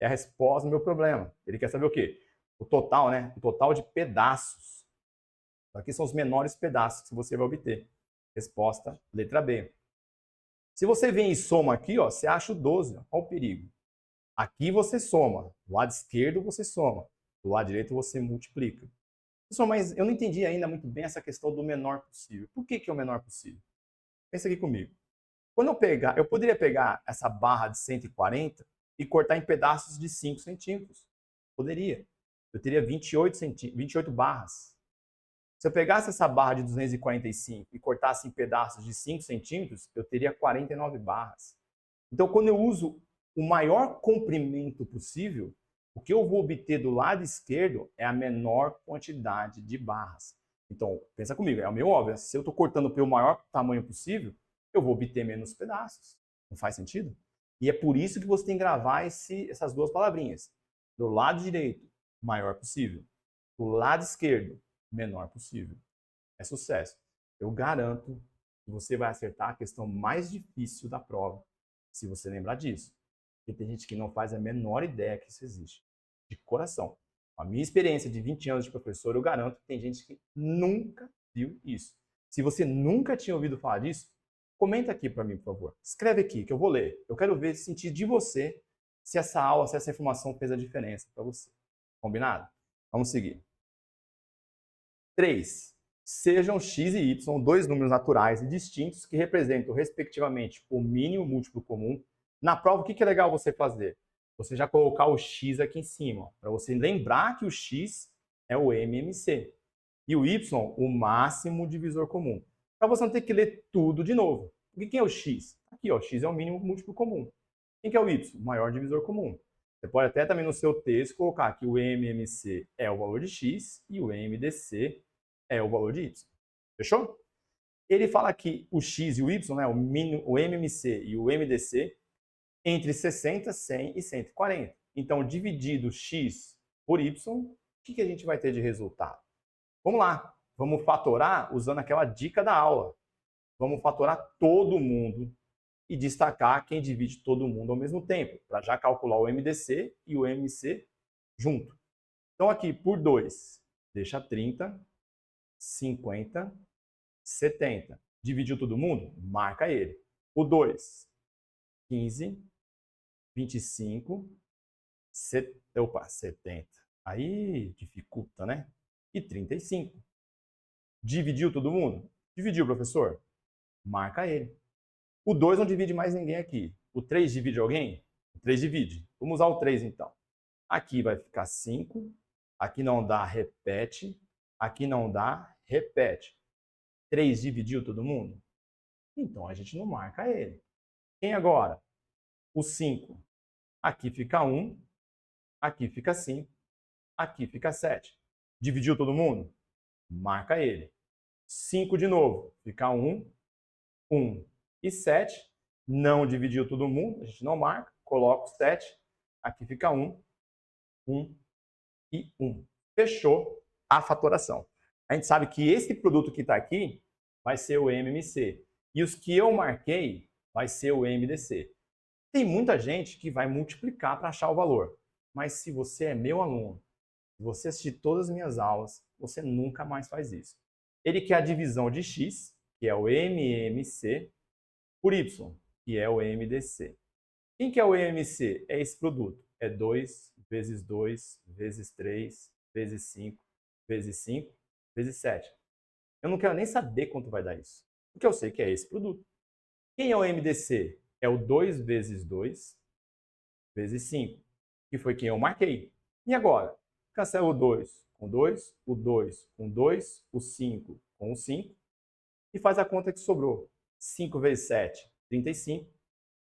é a resposta do meu problema. Ele quer saber o quê? O total, né? O total de pedaços. Aqui são os menores pedaços que você vai obter. Resposta, letra B. Se você vem e soma aqui, você acha o 12. Olha o perigo. Aqui você soma. Do lado esquerdo você soma. Do lado direito você multiplica. Pessoal, mas eu não entendi ainda muito bem essa questão do menor possível. Por que é o menor possível? Pensa aqui comigo. Quando eu poderia pegar essa barra de 140 e cortar em pedaços de 5 centímetros. Poderia. Eu teria 28 barras. Se eu pegasse essa barra de 245 e cortasse em pedaços de 5 centímetros, eu teria 49 barras. Então, quando eu uso o maior comprimento possível, o que eu vou obter do lado esquerdo é a menor quantidade de barras. Então, pensa comigo, é o meio óbvio. Se eu estou cortando pelo maior tamanho possível, eu vou obter menos pedaços. Não faz sentido? E é por isso que você tem que gravar essas duas palavrinhas. Do lado direito, maior possível. Do lado esquerdo, menor possível. É sucesso. Eu garanto que você vai acertar a questão mais difícil da prova, se você lembrar disso. Porque tem gente que não faz a menor ideia que isso existe. De coração. Com a minha experiência de 20 anos de professor, eu garanto que tem gente que nunca viu isso. Se você nunca tinha ouvido falar disso, comenta aqui para mim, por favor. Escreve aqui, que eu vou ler. Eu quero ver, sentir de você se essa aula, se essa informação fez a diferença para você. Combinado? Vamos seguir. 3. sejam x e y, dois números naturais e distintos que representam, respectivamente, o mínimo múltiplo comum. Na prova, o que é legal você fazer? Você já colocar o x aqui em cima, para você lembrar que o x é o MMC e o y, o máximo divisor comum. Para você não ter que ler tudo de novo. O que é o x? Aqui, ó, x é o mínimo múltiplo comum. Quem que é o y? O maior divisor comum. Você pode até também no seu texto colocar que o MMC é o valor de x e o MDC é o valor de y. Fechou? Ele fala que o x e o y, né, o MMC e o MDC, entre 60, 100 e 140. Então, dividido x por y, o que a gente vai ter de resultado? Vamos lá, vamos fatorar usando aquela dica da aula. Vamos fatorar todo mundo e destacar quem divide todo mundo ao mesmo tempo, para já calcular o MDC e o MMC junto. Então, aqui, por 2, deixa 30, 50, 70. Dividiu todo mundo? Marca ele. O 2, 15, 25, 70. Aí dificulta, né? E 35. Dividiu todo mundo? Dividiu, professor? Marca ele. O 2 não divide mais ninguém aqui. O 3 divide alguém? O 3 divide. Vamos usar o 3 então. Aqui vai ficar 5. Aqui não dá, repete. Aqui não dá, repete. 3 dividiu todo mundo? Então a gente não marca ele. Quem agora? O 5. Aqui fica 1. Aqui fica 5. Aqui fica 7. Dividiu todo mundo? Marca ele. 5 de novo. Fica 1. 1 e 7. Não dividiu todo mundo. A gente não marca. Coloca o 7. Aqui fica 1. 1 e 1. Fechou a fatoração. A gente sabe que esse produto que está aqui vai ser o MMC. E os que eu marquei vai ser o MDC. Tem muita gente que vai multiplicar para achar o valor. Mas se você é meu aluno, se você assistir todas as minhas aulas, você nunca mais faz isso. Ele quer a divisão de x, que é o MMC, por y, que é o MDC. Quem que é o MMC? É esse produto. É 2 vezes 2 vezes 3 vezes 5 vezes 5 vezes 7. Eu não quero nem saber quanto vai dar isso. Porque eu sei que é esse produto. Quem é o MDC? É o 2 vezes 2 vezes 5, que foi quem eu marquei. E agora? Cancela o 2 com 2, o 2 com 2, o 5 com o 5 e faz a conta que sobrou. 5 vezes 7, 35.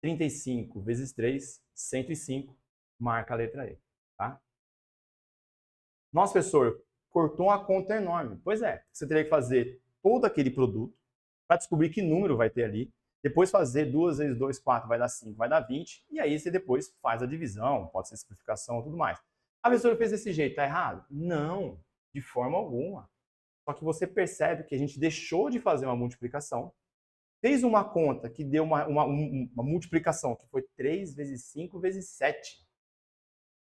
35 vezes 3, 105. Marca a letra E. Tá? Nossa, professor, cortou uma conta enorme. Pois é, você teria que fazer todo aquele produto para descobrir que número vai ter ali. Depois fazer 2 vezes 2, 4, vai dar 5, vai dar 20. E aí você depois faz a divisão, pode ser simplificação e tudo mais. A professora fez desse jeito, tá errado? Não, de forma alguma. Só que você percebe que a gente deixou de fazer uma multiplicação, fez uma conta que deu uma multiplicação, que foi 3 vezes 5 vezes 7.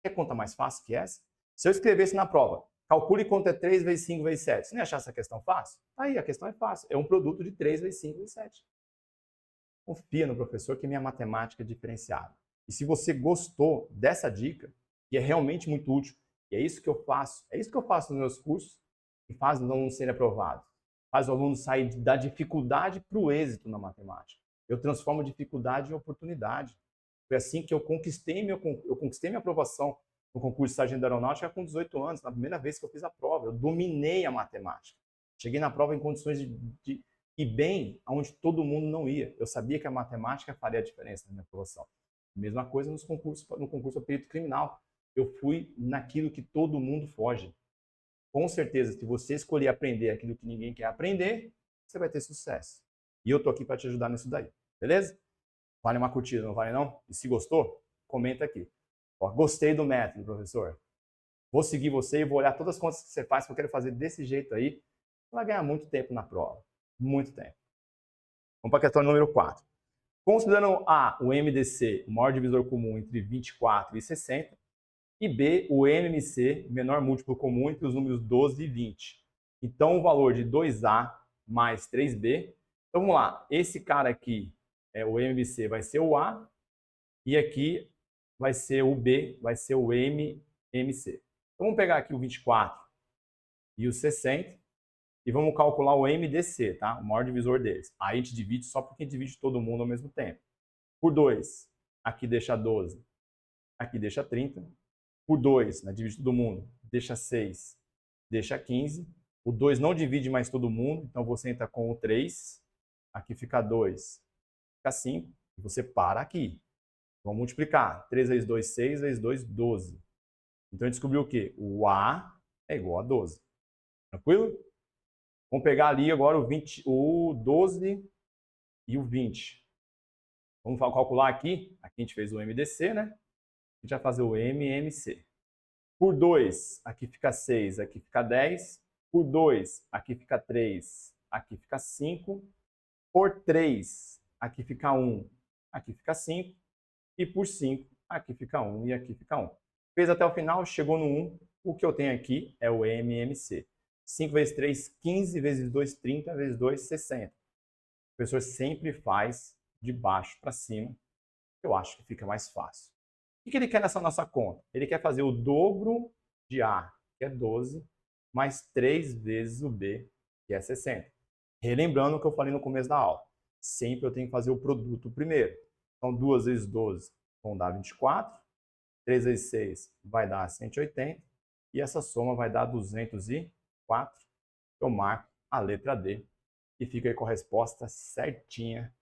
Quer conta mais fácil que essa? Se eu escrevesse na prova, calcule quanto é 3 vezes 5 vezes 7. Você não ia achar essa questão fácil? Aí, a questão é fácil. É um produto de 3 vezes 5 vezes 7. Confia no professor que minha matemática é diferenciada. E se você gostou dessa dica, que é realmente muito útil, e é isso que eu faço nos meus cursos, que faz os alunos serem aprovados. Faz o aluno sair da dificuldade para o êxito na matemática. Eu transformo a dificuldade em oportunidade. Foi assim que eu conquistei minha aprovação no concurso de sargento da aeronáutica com 18 anos, na primeira vez que eu fiz a prova. Eu dominei a matemática. Cheguei na prova em condições de ir bem onde todo mundo não ia. Eu sabia que a matemática faria a diferença na minha aprovação. Mesma coisa no concurso para perito criminal. Eu fui naquilo que todo mundo foge. Com certeza, se você escolher aprender aquilo que ninguém quer aprender, você vai ter sucesso. E eu tô aqui para te ajudar nisso daí. Beleza? Vale uma curtida, não vale não? E se gostou, comenta aqui. Ó, gostei do método, professor. Vou seguir você e vou olhar todas as contas que você faz, que eu quero fazer desse jeito aí. Você vai ganhar muito tempo na prova. Muito tempo. Vamos para a questão número 4. Considerando A, o MDC, o maior divisor comum entre 24 e 60, e B, o MMC, menor múltiplo comum entre os números 12 e 20. Então, o valor de 2A mais 3B. Então, vamos lá. Esse cara aqui, o MMC, vai ser o A. E aqui vai ser o B, vai ser o MMC. Então, vamos pegar aqui o 24 e o 60. e vamos calcular o MDC, tá? O maior divisor deles. Aí a gente divide só porque divide todo mundo ao mesmo tempo. Por 2, aqui deixa 12, aqui deixa 30. Por 2, né, divide todo mundo, deixa 6, deixa 15. O 2 não divide mais todo mundo, então você entra com o 3. Aqui fica 2, fica 5. E você para aqui. Vamos multiplicar. 3 vezes 2, 6, vezes 2, 12. Então a gente descobriu o quê? O A é igual a 12. Tranquilo? Vamos pegar ali agora o 12 e o 20. Vamos calcular aqui. Aqui a gente fez o MDC, né? A gente vai fazer o MMC. Por 2, aqui fica 6, aqui fica 10. Por 2, aqui fica 3, aqui fica 5. Por 3, aqui fica 1, aqui fica 5. E por 5, aqui fica 1 e aqui fica 1. Fez até o final, chegou no 1. O que eu tenho aqui é o MMC. 5 vezes 3, 15, vezes 2, 30, vezes 2, 60. O professor sempre faz de baixo para cima. Eu acho que fica mais fácil. O que ele quer nessa nossa conta? Ele quer fazer o dobro de A, que é 12, mais 3 vezes o B, que é 60. Relembrando o que eu falei no começo da aula. Sempre eu tenho que fazer o produto primeiro. Então, 2 vezes 12 vão dar 24. 3 vezes 6 vai dar 180. E essa soma vai dar 204. Eu marco a letra D. E fica aí com a resposta certinha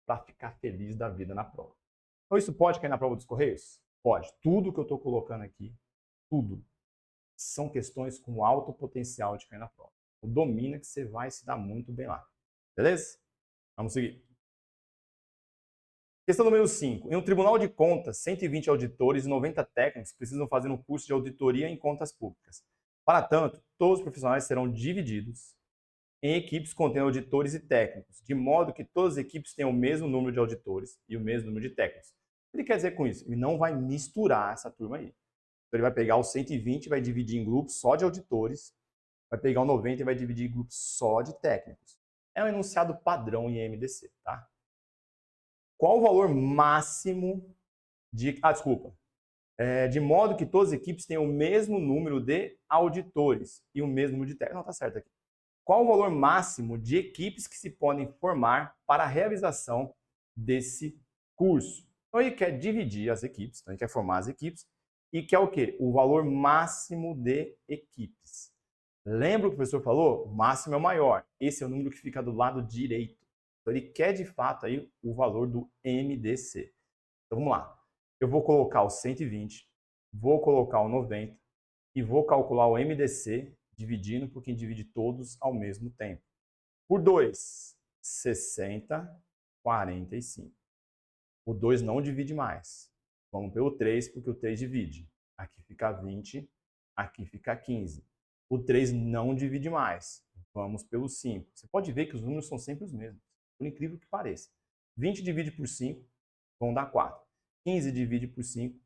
para ficar feliz da vida na prova. Então, isso pode cair na prova dos Correios? Pode. Tudo que eu estou colocando aqui, tudo, são questões com alto potencial de cair na prova. Domina que você vai se dar muito bem lá. Beleza? Vamos seguir. Questão número 5. Em um tribunal de contas, 120 auditores e 90 técnicos precisam fazer um curso de auditoria em contas públicas. Para tanto, todos os profissionais serão divididos em equipes contendo auditores e técnicos, de modo que todas as equipes tenham o mesmo número de auditores e o mesmo número de técnicos. O que ele quer dizer com isso? Ele não vai misturar essa turma aí. Então ele vai pegar os 120 e vai dividir em grupos só de auditores, vai pegar o 90 e vai dividir em grupos só de técnicos. É um enunciado padrão em MDC, tá? Qual o valor máximo de... de modo que todas as equipes tenham o mesmo número de auditores e o mesmo número de técnicos. Não, tá certo aqui. Qual o valor máximo de equipes que se podem formar para a realização desse curso? Então, ele quer dividir as equipes, então ele quer formar as equipes, e quer o quê? O valor máximo de equipes. Lembra o que o professor falou? O máximo é o maior. Esse é o número que fica do lado direito. Então, ele quer, de fato, aí, o valor do MDC. Então, vamos lá. Eu vou colocar o 120, vou colocar o 90 e vou calcular o MDC dividindo por quem divide todos ao mesmo tempo. Por 2, 60, 45. O 2 não divide mais. Vamos pelo 3, porque o 3 divide. Aqui fica 20, aqui fica 15. O 3 não divide mais. Vamos pelo 5. Você pode ver que os números são sempre os mesmos, por incrível que pareça. 20 divide por 5, vão dar 4. 15 divide por 5,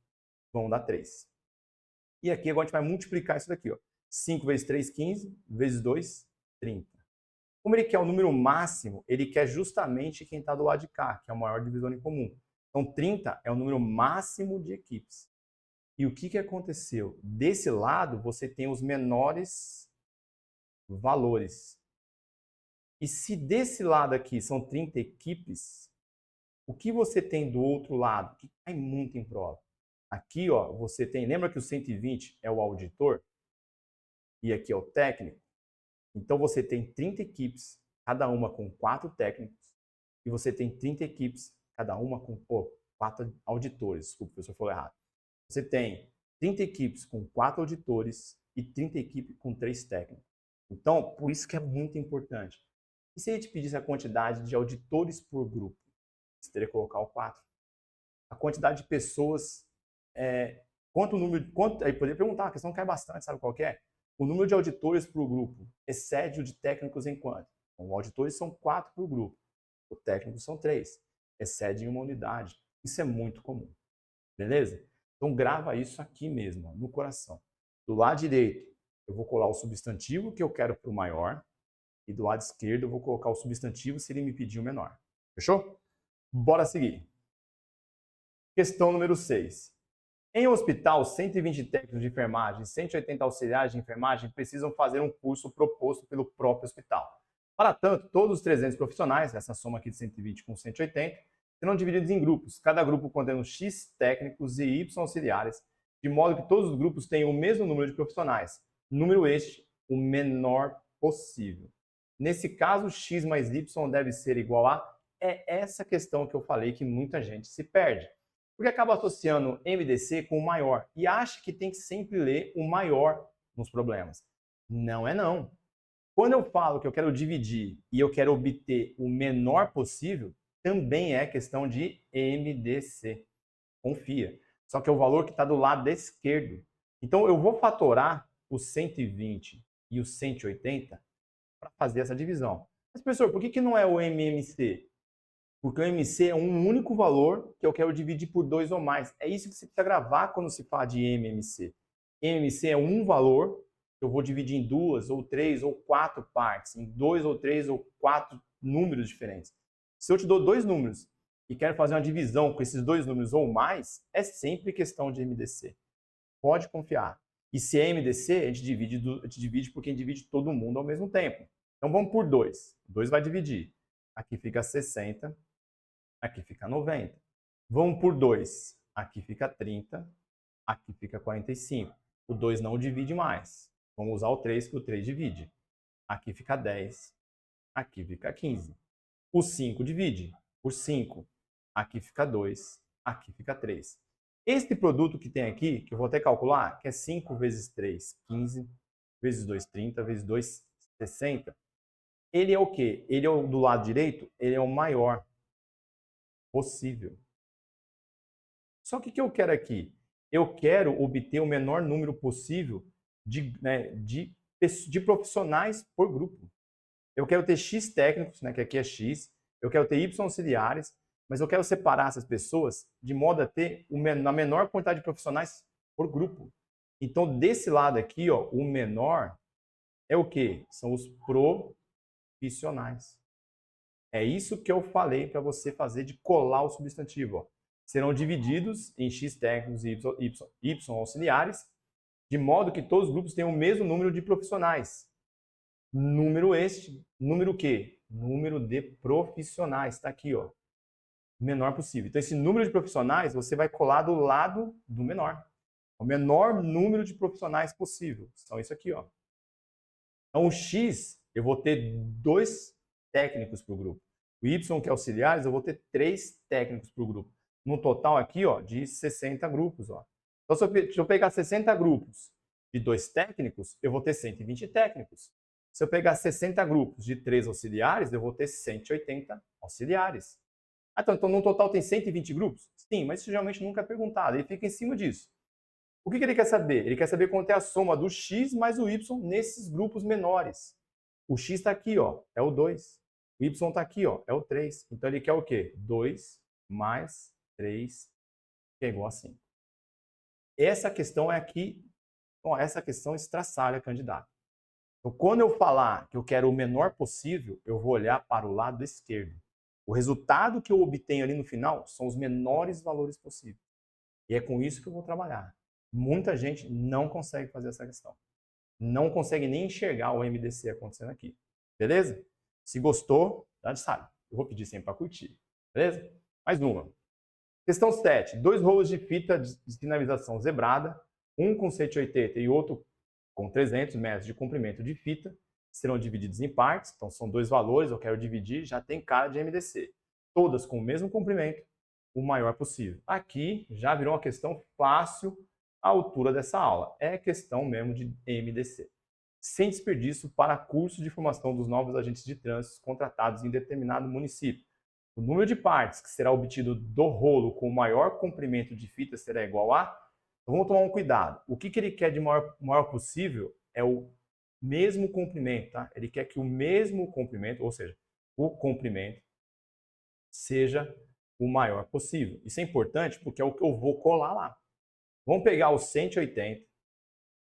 vão dar 3. E aqui agora a gente vai multiplicar isso daqui, ó. 5 vezes 3, 15, vezes 2, 30. Como ele quer o número máximo, ele quer justamente quem está do lado de cá, que é o maior divisor em comum. Então, 30 é o número máximo de equipes. E o que aconteceu? Desse lado, você tem os menores valores. E se desse lado aqui são 30 equipes, o que você tem do outro lado? Que cai muito em prova. Aqui, ó, você tem... Lembra que o 120 é o auditor? E aqui é o técnico? Então, você tem 30 equipes, cada uma com 4 técnicos. E você tem 30 equipes, cada uma com 4 auditores. Desculpa, o professor falou errado. Você tem 30 equipes com 4 auditores e 30 equipes com 3 técnicos. Então, por isso que é muito importante. E se a gente pedisse a quantidade de auditores por grupo? Você teria que colocar o 4. A quantidade de pessoas... aí poderia perguntar, a questão cai bastante, sabe qual que é? O número de auditores por grupo excede o de técnicos em quanto? Então, os auditores são 4 por grupo. Os técnicos são 3. Excede em uma unidade. Isso é muito comum. Beleza? Então, grava isso aqui mesmo, ó, no coração. Do lado direito, eu vou colar o substantivo que eu quero para o maior. E do lado esquerdo, eu vou colocar o substantivo se ele me pedir o menor. Fechou? Bora seguir. Questão número 6. Em hospital, 120 técnicos de enfermagem e 180 auxiliares de enfermagem precisam fazer um curso proposto pelo próprio hospital. Para tanto, todos os 300 profissionais, essa soma aqui de 120 com 180, serão divididos em grupos, cada grupo contendo X técnicos e Y auxiliares, de modo que todos os grupos tenham o mesmo número de profissionais, número este o menor possível. Nesse caso, X mais Y deve ser igual a... É essa questão que eu falei que muita gente se perde. Porque acaba associando MDC com o maior e acha que tem que sempre ler o maior nos problemas. Não é não. Quando eu falo que eu quero dividir e eu quero obter o menor possível, também é questão de MDC. Confia. Só que é o valor que está do lado esquerdo. Então eu vou fatorar os 120 e os 180 para fazer essa divisão. Mas, professor, por que não é o MMC? Porque o MC é um único valor que eu quero dividir por 2 ou mais. É isso que você precisa gravar quando se fala de MMC. MMC é um valor que eu vou dividir em 2, ou 3, ou 4 partes, em 2 ou 3 ou 4 números diferentes. Se eu te dou 2 números e quero fazer uma divisão com esses 2 números ou mais, é sempre questão de MDC. Pode confiar. E se é MDC, a gente divide por quem divide todo mundo ao mesmo tempo. Então vamos por 2. 2 vai dividir. Aqui fica 60. Aqui fica 90. Vamos por 2. Aqui fica 30. Aqui fica 45. O 2 não divide mais. Vamos usar o 3, que o 3 divide. Aqui fica 10. Aqui fica 15. O 5 divide por 5. Aqui fica 2. Aqui fica 3. Este produto que tem aqui, que eu vou até calcular, que é 5 vezes 3, 15, vezes 2, 30, vezes 2, 60. Ele é o quê? Ele é o do lado direito, ele é o maior possível. Só que o que eu quero aqui? Eu quero obter o menor número possível de profissionais por grupo. Eu quero ter X técnicos, que aqui é X, eu quero ter Y auxiliares, mas eu quero separar essas pessoas de modo a ter a menor quantidade de profissionais por grupo. Então, desse lado aqui, ó, o menor é o quê? São os profissionais. É isso que eu falei para você fazer de colar o substantivo. Ó. Serão divididos em X técnicos e y auxiliares, de modo que todos os grupos tenham o mesmo número de profissionais. Número este, número o quê? Número de profissionais. Está aqui, ó. O menor possível. Então, esse número de profissionais você vai colar do lado do menor. O menor número de profissionais possível. São isso aqui, ó. Então, o X, eu vou ter 2 técnicos para o grupo. O Y, que é auxiliares, eu vou ter 3 técnicos para o grupo. No total aqui, ó, de 60 grupos. Ó. Então, se eu pegar 60 grupos de 2 técnicos, eu vou ter 120 técnicos. Se eu pegar 60 grupos de 3 auxiliares, eu vou ter 180 auxiliares. Então, no total tem 120 grupos? Sim, mas isso geralmente nunca é perguntado. Ele fica em cima disso. O que ele quer saber? Ele quer saber quanto é a soma do X mais o Y nesses grupos menores. O X está aqui, ó, é o 2. O Y está aqui, ó, é o 3. Então, ele quer o quê? 2 mais 3, que é igual a 5. Essa questão é aqui, ó, essa questão estraçalha, candidato. Então, quando eu falar que eu quero o menor possível, eu vou olhar para o lado esquerdo. O resultado que eu obtenho ali no final são os menores valores possíveis. E é com isso que eu vou trabalhar. Muita gente não consegue fazer essa questão. Não consegue nem enxergar o MDC acontecendo aqui. Beleza? Se gostou, já sabe. Eu vou pedir sempre para curtir. Beleza? Mais uma. Questão 7. 2 rolos de fita de sinalização zebrada, um com 180 e outro com 300 metros de comprimento de fita, serão divididos em partes. Então, são 2 valores, eu quero dividir, já tem cara de MDC. Todas com o mesmo comprimento, o maior possível. Aqui já virou uma questão fácil a altura dessa aula. É questão mesmo de MDC. Sem desperdício para curso de formação dos novos agentes de trânsito contratados em determinado município. O número de partes que será obtido do rolo com o maior comprimento de fita será igual a... Então, vamos tomar um cuidado. O que ele quer de maior possível é o mesmo comprimento. Tá? Ele quer que o mesmo comprimento, ou seja, o comprimento, seja o maior possível. Isso é importante porque é o que eu vou colar lá. Vamos pegar o 180,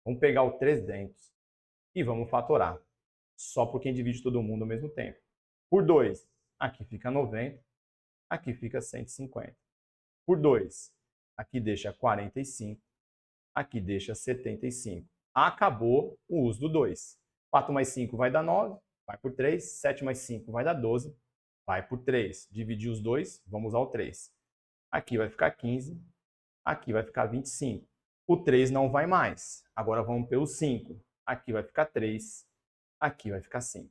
vamos pegar o 300 e vamos fatorar. Só por quem divide todo mundo ao mesmo tempo. Por 2, aqui fica 90, aqui fica 150. Por 2, aqui deixa 45, aqui deixa 75. Acabou o uso do 2. 4 mais 5 vai dar 9, vai por 3. 7 mais 5 vai dar 12, vai por 3. Dividir os 2, vamos usar o 3. Aqui vai ficar 15, aqui vai ficar 25. O 3 não vai mais. Agora vamos pelo 5. Aqui vai ficar 3, aqui vai ficar 5.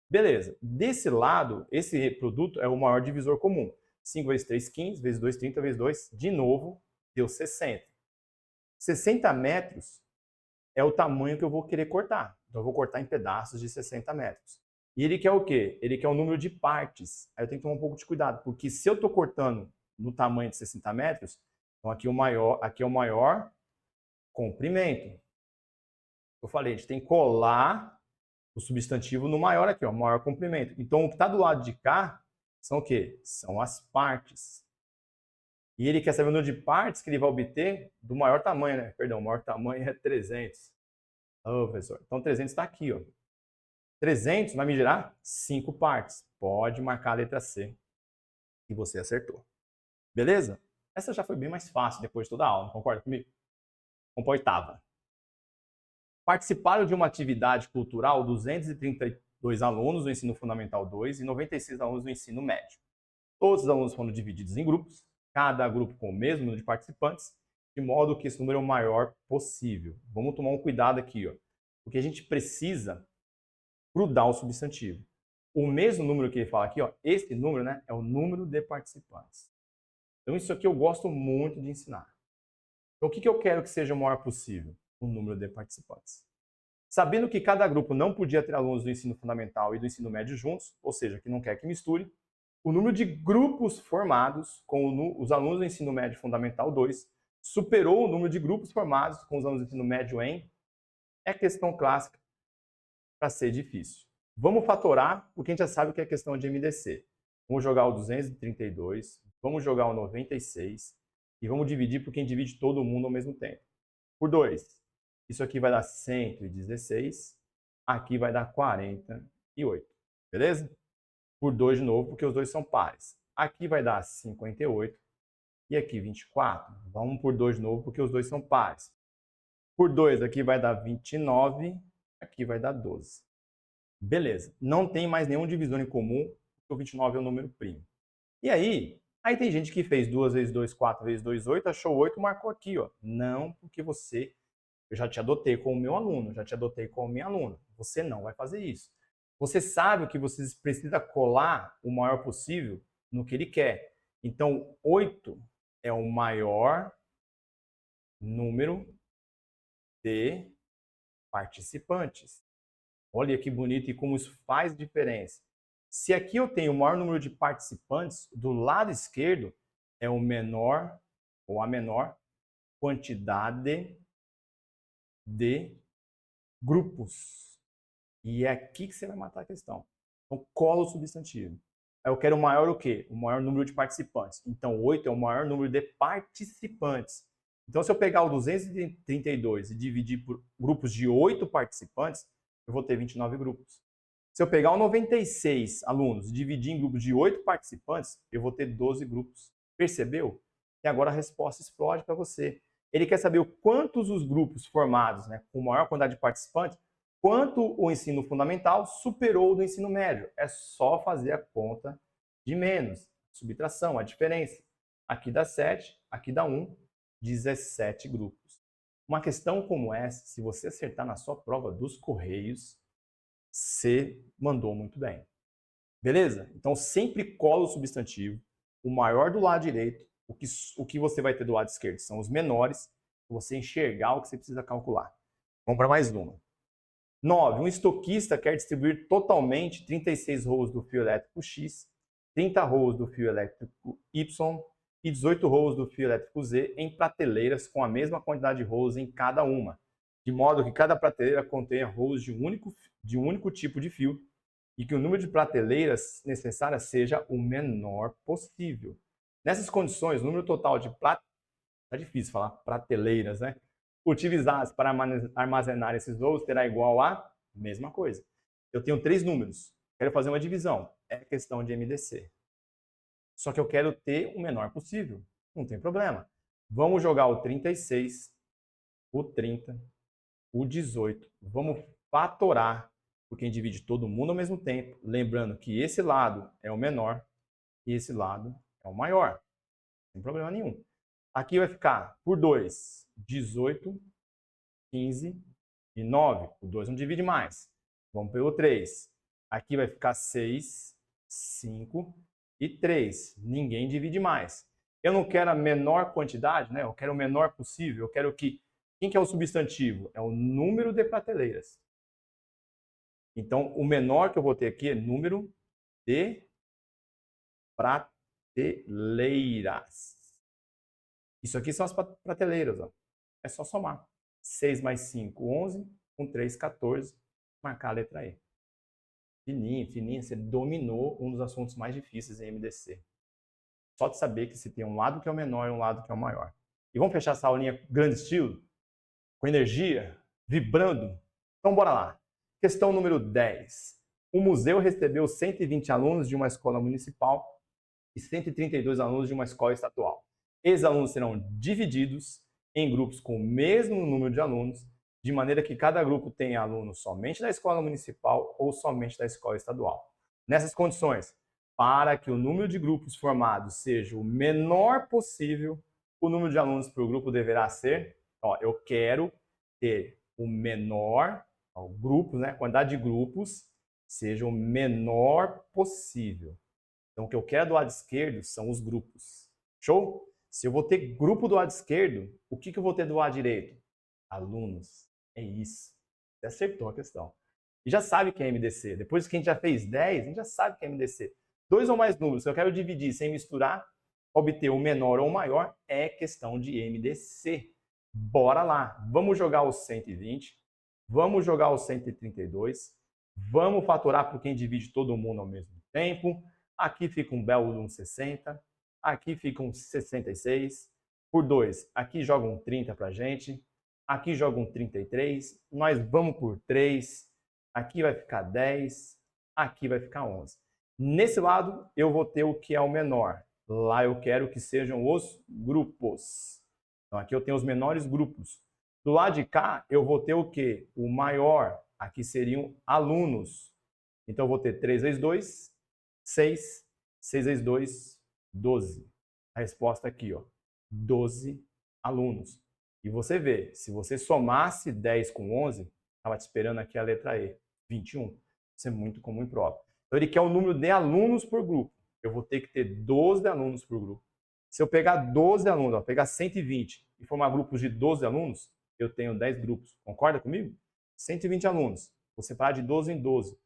Beleza. Desse lado, esse produto é o maior divisor comum. 5 vezes 3, 15, vezes 2, 30, vezes 2, de novo, deu 60. 60 metros é o tamanho que eu vou querer cortar. Então, eu vou cortar em pedaços de 60 metros. E ele quer o quê? Ele quer o número de partes. Aí eu tenho que tomar um pouco de cuidado, porque se eu estou cortando no tamanho de 60 metros, então aqui é o maior comprimento. Eu falei, a gente tem que colar o substantivo no maior aqui, ó, maior comprimento. Então, o que está do lado de cá são o quê? São as partes. E ele quer saber o número de partes que ele vai obter do maior tamanho, né? Perdão, o maior tamanho é 300. Ô, professor. Então, 300 está aqui, ó. 300 vai me gerar 5 partes. Pode marcar a letra C. E você acertou. Beleza? Essa já foi bem mais fácil depois de toda a aula, concorda comigo? Vamos para a oitava. Participaram de uma atividade cultural 232 alunos do Ensino Fundamental 2 e 96 alunos do Ensino Médio. Todos os alunos foram divididos em grupos, cada grupo com o mesmo número de participantes, de modo que esse número é o maior possível. Vamos tomar um cuidado aqui, ó, porque a gente precisa grudar o substantivo. O mesmo número que ele fala aqui, ó, esse número, né, é o número de participantes. Então, isso aqui eu gosto muito de ensinar. Então, o que eu quero que seja o maior possível? O número de participantes. Sabendo que cada grupo não podia ter alunos do ensino fundamental e do ensino médio juntos, ou seja, que não quer que misture, o número de grupos formados com os alunos do ensino médio fundamental 2 superou o número de grupos formados com os alunos do ensino médio em... É questão clássica para ser difícil. Vamos fatorar, porque a gente já sabe o que é questão de MDC. Vamos jogar o 232, vamos jogar o 96 e vamos dividir por quem divide todo mundo ao mesmo tempo. Por 2. Isso aqui vai dar 116, aqui vai dar 48. Beleza? Por 2 de novo, porque os dois são pares. Aqui vai dar 58 e aqui 24. Vamos por 2 de novo, porque os dois são pares. Por 2 aqui vai dar 29, aqui vai dar 12. Beleza. Não tem mais nenhum divisor em comum, porque o 29 é o número primo. E aí tem gente que fez 2 vezes 2, 4 vezes 2, 8, achou 8, marcou aqui, ó. Não, porque eu já te adotei como meu aluno, já te adotei como minha aluna. Você não vai fazer isso. Você sabe que você precisa colar o maior possível no que ele quer. Então, 8 é o maior número de participantes. Olha que bonito e como isso faz diferença. Se aqui eu tenho o maior número de participantes, do lado esquerdo é o menor ou a menor quantidade de grupos. E é aqui que você vai matar a questão. Então, cola o substantivo. Eu quero o maior o quê? O maior número de participantes. Então, 8 é o maior número de participantes. Então, se eu pegar o 232 e dividir por grupos de 8 participantes, eu vou ter 29 grupos. Se eu pegar o 96 alunos e dividir em grupos de 8 participantes, eu vou ter 12 grupos. Percebeu? E agora a resposta explode para você. Ele quer saber quantos os grupos formados, né, com maior quantidade de participantes, quanto o ensino fundamental superou o do ensino médio. É só fazer a conta de menos, subtração, a diferença. Aqui dá 7, aqui dá 1, 17 grupos. Uma questão como essa, se você acertar na sua prova dos Correios, você mandou muito bem. Beleza? Então sempre cola o substantivo, o maior do lado direito, o que você vai ter do lado esquerdo são os menores, para você enxergar o que você precisa calcular. Vamos para mais uma. 9. Um estoquista quer distribuir totalmente 36 rolos do fio elétrico X, 30 rolos do fio elétrico Y e 18 rolos do fio elétrico Z em prateleiras com a mesma quantidade de rolos em cada uma, de modo que cada prateleira contenha rolos de um único tipo de fio e que o número de prateleiras necessárias seja o menor possível. Nessas condições, o número total de tá difícil falar prateleiras, né? Utilizadas para armazenar esses rolos terá igual a mesma coisa. Eu tenho 3 números, quero fazer uma divisão, é questão de MDC. Só que eu quero ter o menor possível, não tem problema. Vamos jogar o 36, o 30, o 18. Vamos fatorar, porque a gente divide todo mundo ao mesmo tempo. Lembrando que esse lado é o menor e esse lado é o maior. Sem problema nenhum. Aqui vai ficar por 2, 18, 15 e 9. O 2 não divide mais. Vamos pelo 3. Aqui vai ficar 6, 5 e 3. Ninguém divide mais. Eu não quero a menor quantidade, né? Eu quero o menor possível. Eu quero que... Quem que é o substantivo? É o número de prateleiras. Então, o menor que eu vou ter aqui é número de prateleiras. Isso aqui são as prateleiras, ó. É só somar. 6 mais 5, 11. Com 3, 14. Marcar a letra E. Fininho, fininho. Você dominou um dos assuntos mais difíceis em MDC. Só de saber que se tem um lado que é o menor e um lado que é o maior. E vamos fechar essa aulinha grande estilo? Com energia? Vibrando? Então, bora lá. Questão número 10. O museu recebeu 120 alunos de uma escola municipal e 132 alunos de uma escola estadual. Esses alunos serão divididos em grupos com o mesmo número de alunos, de maneira que cada grupo tenha alunos somente da escola municipal ou somente da escola estadual. Nessas condições, para que o número de grupos formados seja o menor possível, o número de alunos por grupo deverá ser, eu quero ter o menor, grupos, né, a quantidade de grupos seja o menor possível. Então, o que eu quero do lado esquerdo são os grupos. Show? Se eu vou ter grupo do lado esquerdo, o que eu vou ter do lado direito? Alunos. É isso. Você acertou a questão. E já sabe que é MDC. Depois que a gente já fez 10, a gente já sabe que é MDC. 2 ou mais números que eu quero dividir sem misturar, obter o menor ou o maior, é questão de MDC. Bora lá. Vamos jogar o 120. Vamos jogar o 132. Vamos fatorar por quem divide todo mundo ao mesmo tempo. Aqui fica um belo de um 60. Aqui fica um 66. Por 2, aqui joga um 30 para a gente. Aqui joga um 33. Nós vamos por 3. Aqui vai ficar 10. Aqui vai ficar 11. Nesse lado, eu vou ter o que é o menor. Lá eu quero que sejam os grupos. Então, aqui eu tenho os menores grupos. Do lado de cá, eu vou ter o quê? O maior. Aqui seriam alunos. Então, eu vou ter 3 vezes 2, 6. 6 vezes 2, 12. A resposta aqui, ó, 12 alunos. E você vê, se você somasse 10 com 11, estava te esperando aqui a letra E, 21. Isso é muito comum e próprio. Então, ele quer o número de alunos por grupo. Eu vou ter que ter 12 alunos por grupo. Se eu pegar 12 alunos, pegar 120 e formar grupos de 12 alunos, eu tenho 10 grupos. Concorda comigo? 120 alunos. Vou separar de 12 em 12.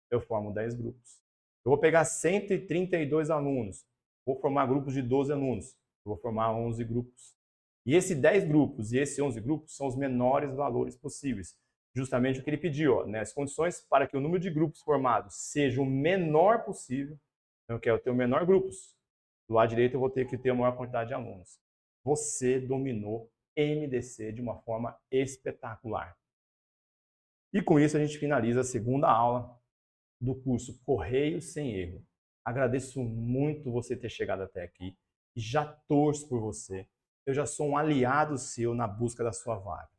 Eu formo 10 grupos. Eu vou pegar 132 alunos. Vou formar grupos de 12 alunos. Eu vou formar 11 grupos. E esses 10 grupos e esses 11 grupos são os menores valores possíveis. Justamente o que ele pediu, nas condições para que o número de grupos formados seja o menor possível. Eu quero ter o menor grupos. Do lado direito eu vou ter que ter a maior quantidade de alunos. Você dominou MDC de uma forma espetacular. E com isso a gente finaliza a segunda aula do curso Correio Sem Erro. Agradeço muito você ter chegado até aqui e já torço por você. Eu já sou um aliado seu na busca da sua vaga.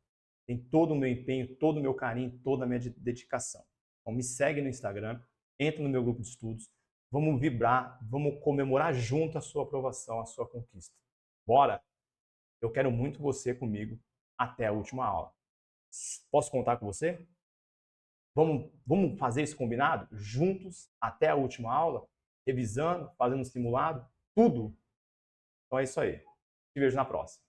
Tem todo o meu empenho, todo o meu carinho, toda a minha dedicação. Então me segue no Instagram, entra no meu grupo de estudos, vamos vibrar, vamos comemorar junto a sua aprovação, a sua conquista. Bora? Eu quero muito você comigo até a última aula. Posso contar com você? Vamos fazer esse combinado? Juntos, até a última aula? Revisando, fazendo um simulado? Tudo? Então é isso aí. Te vejo na próxima.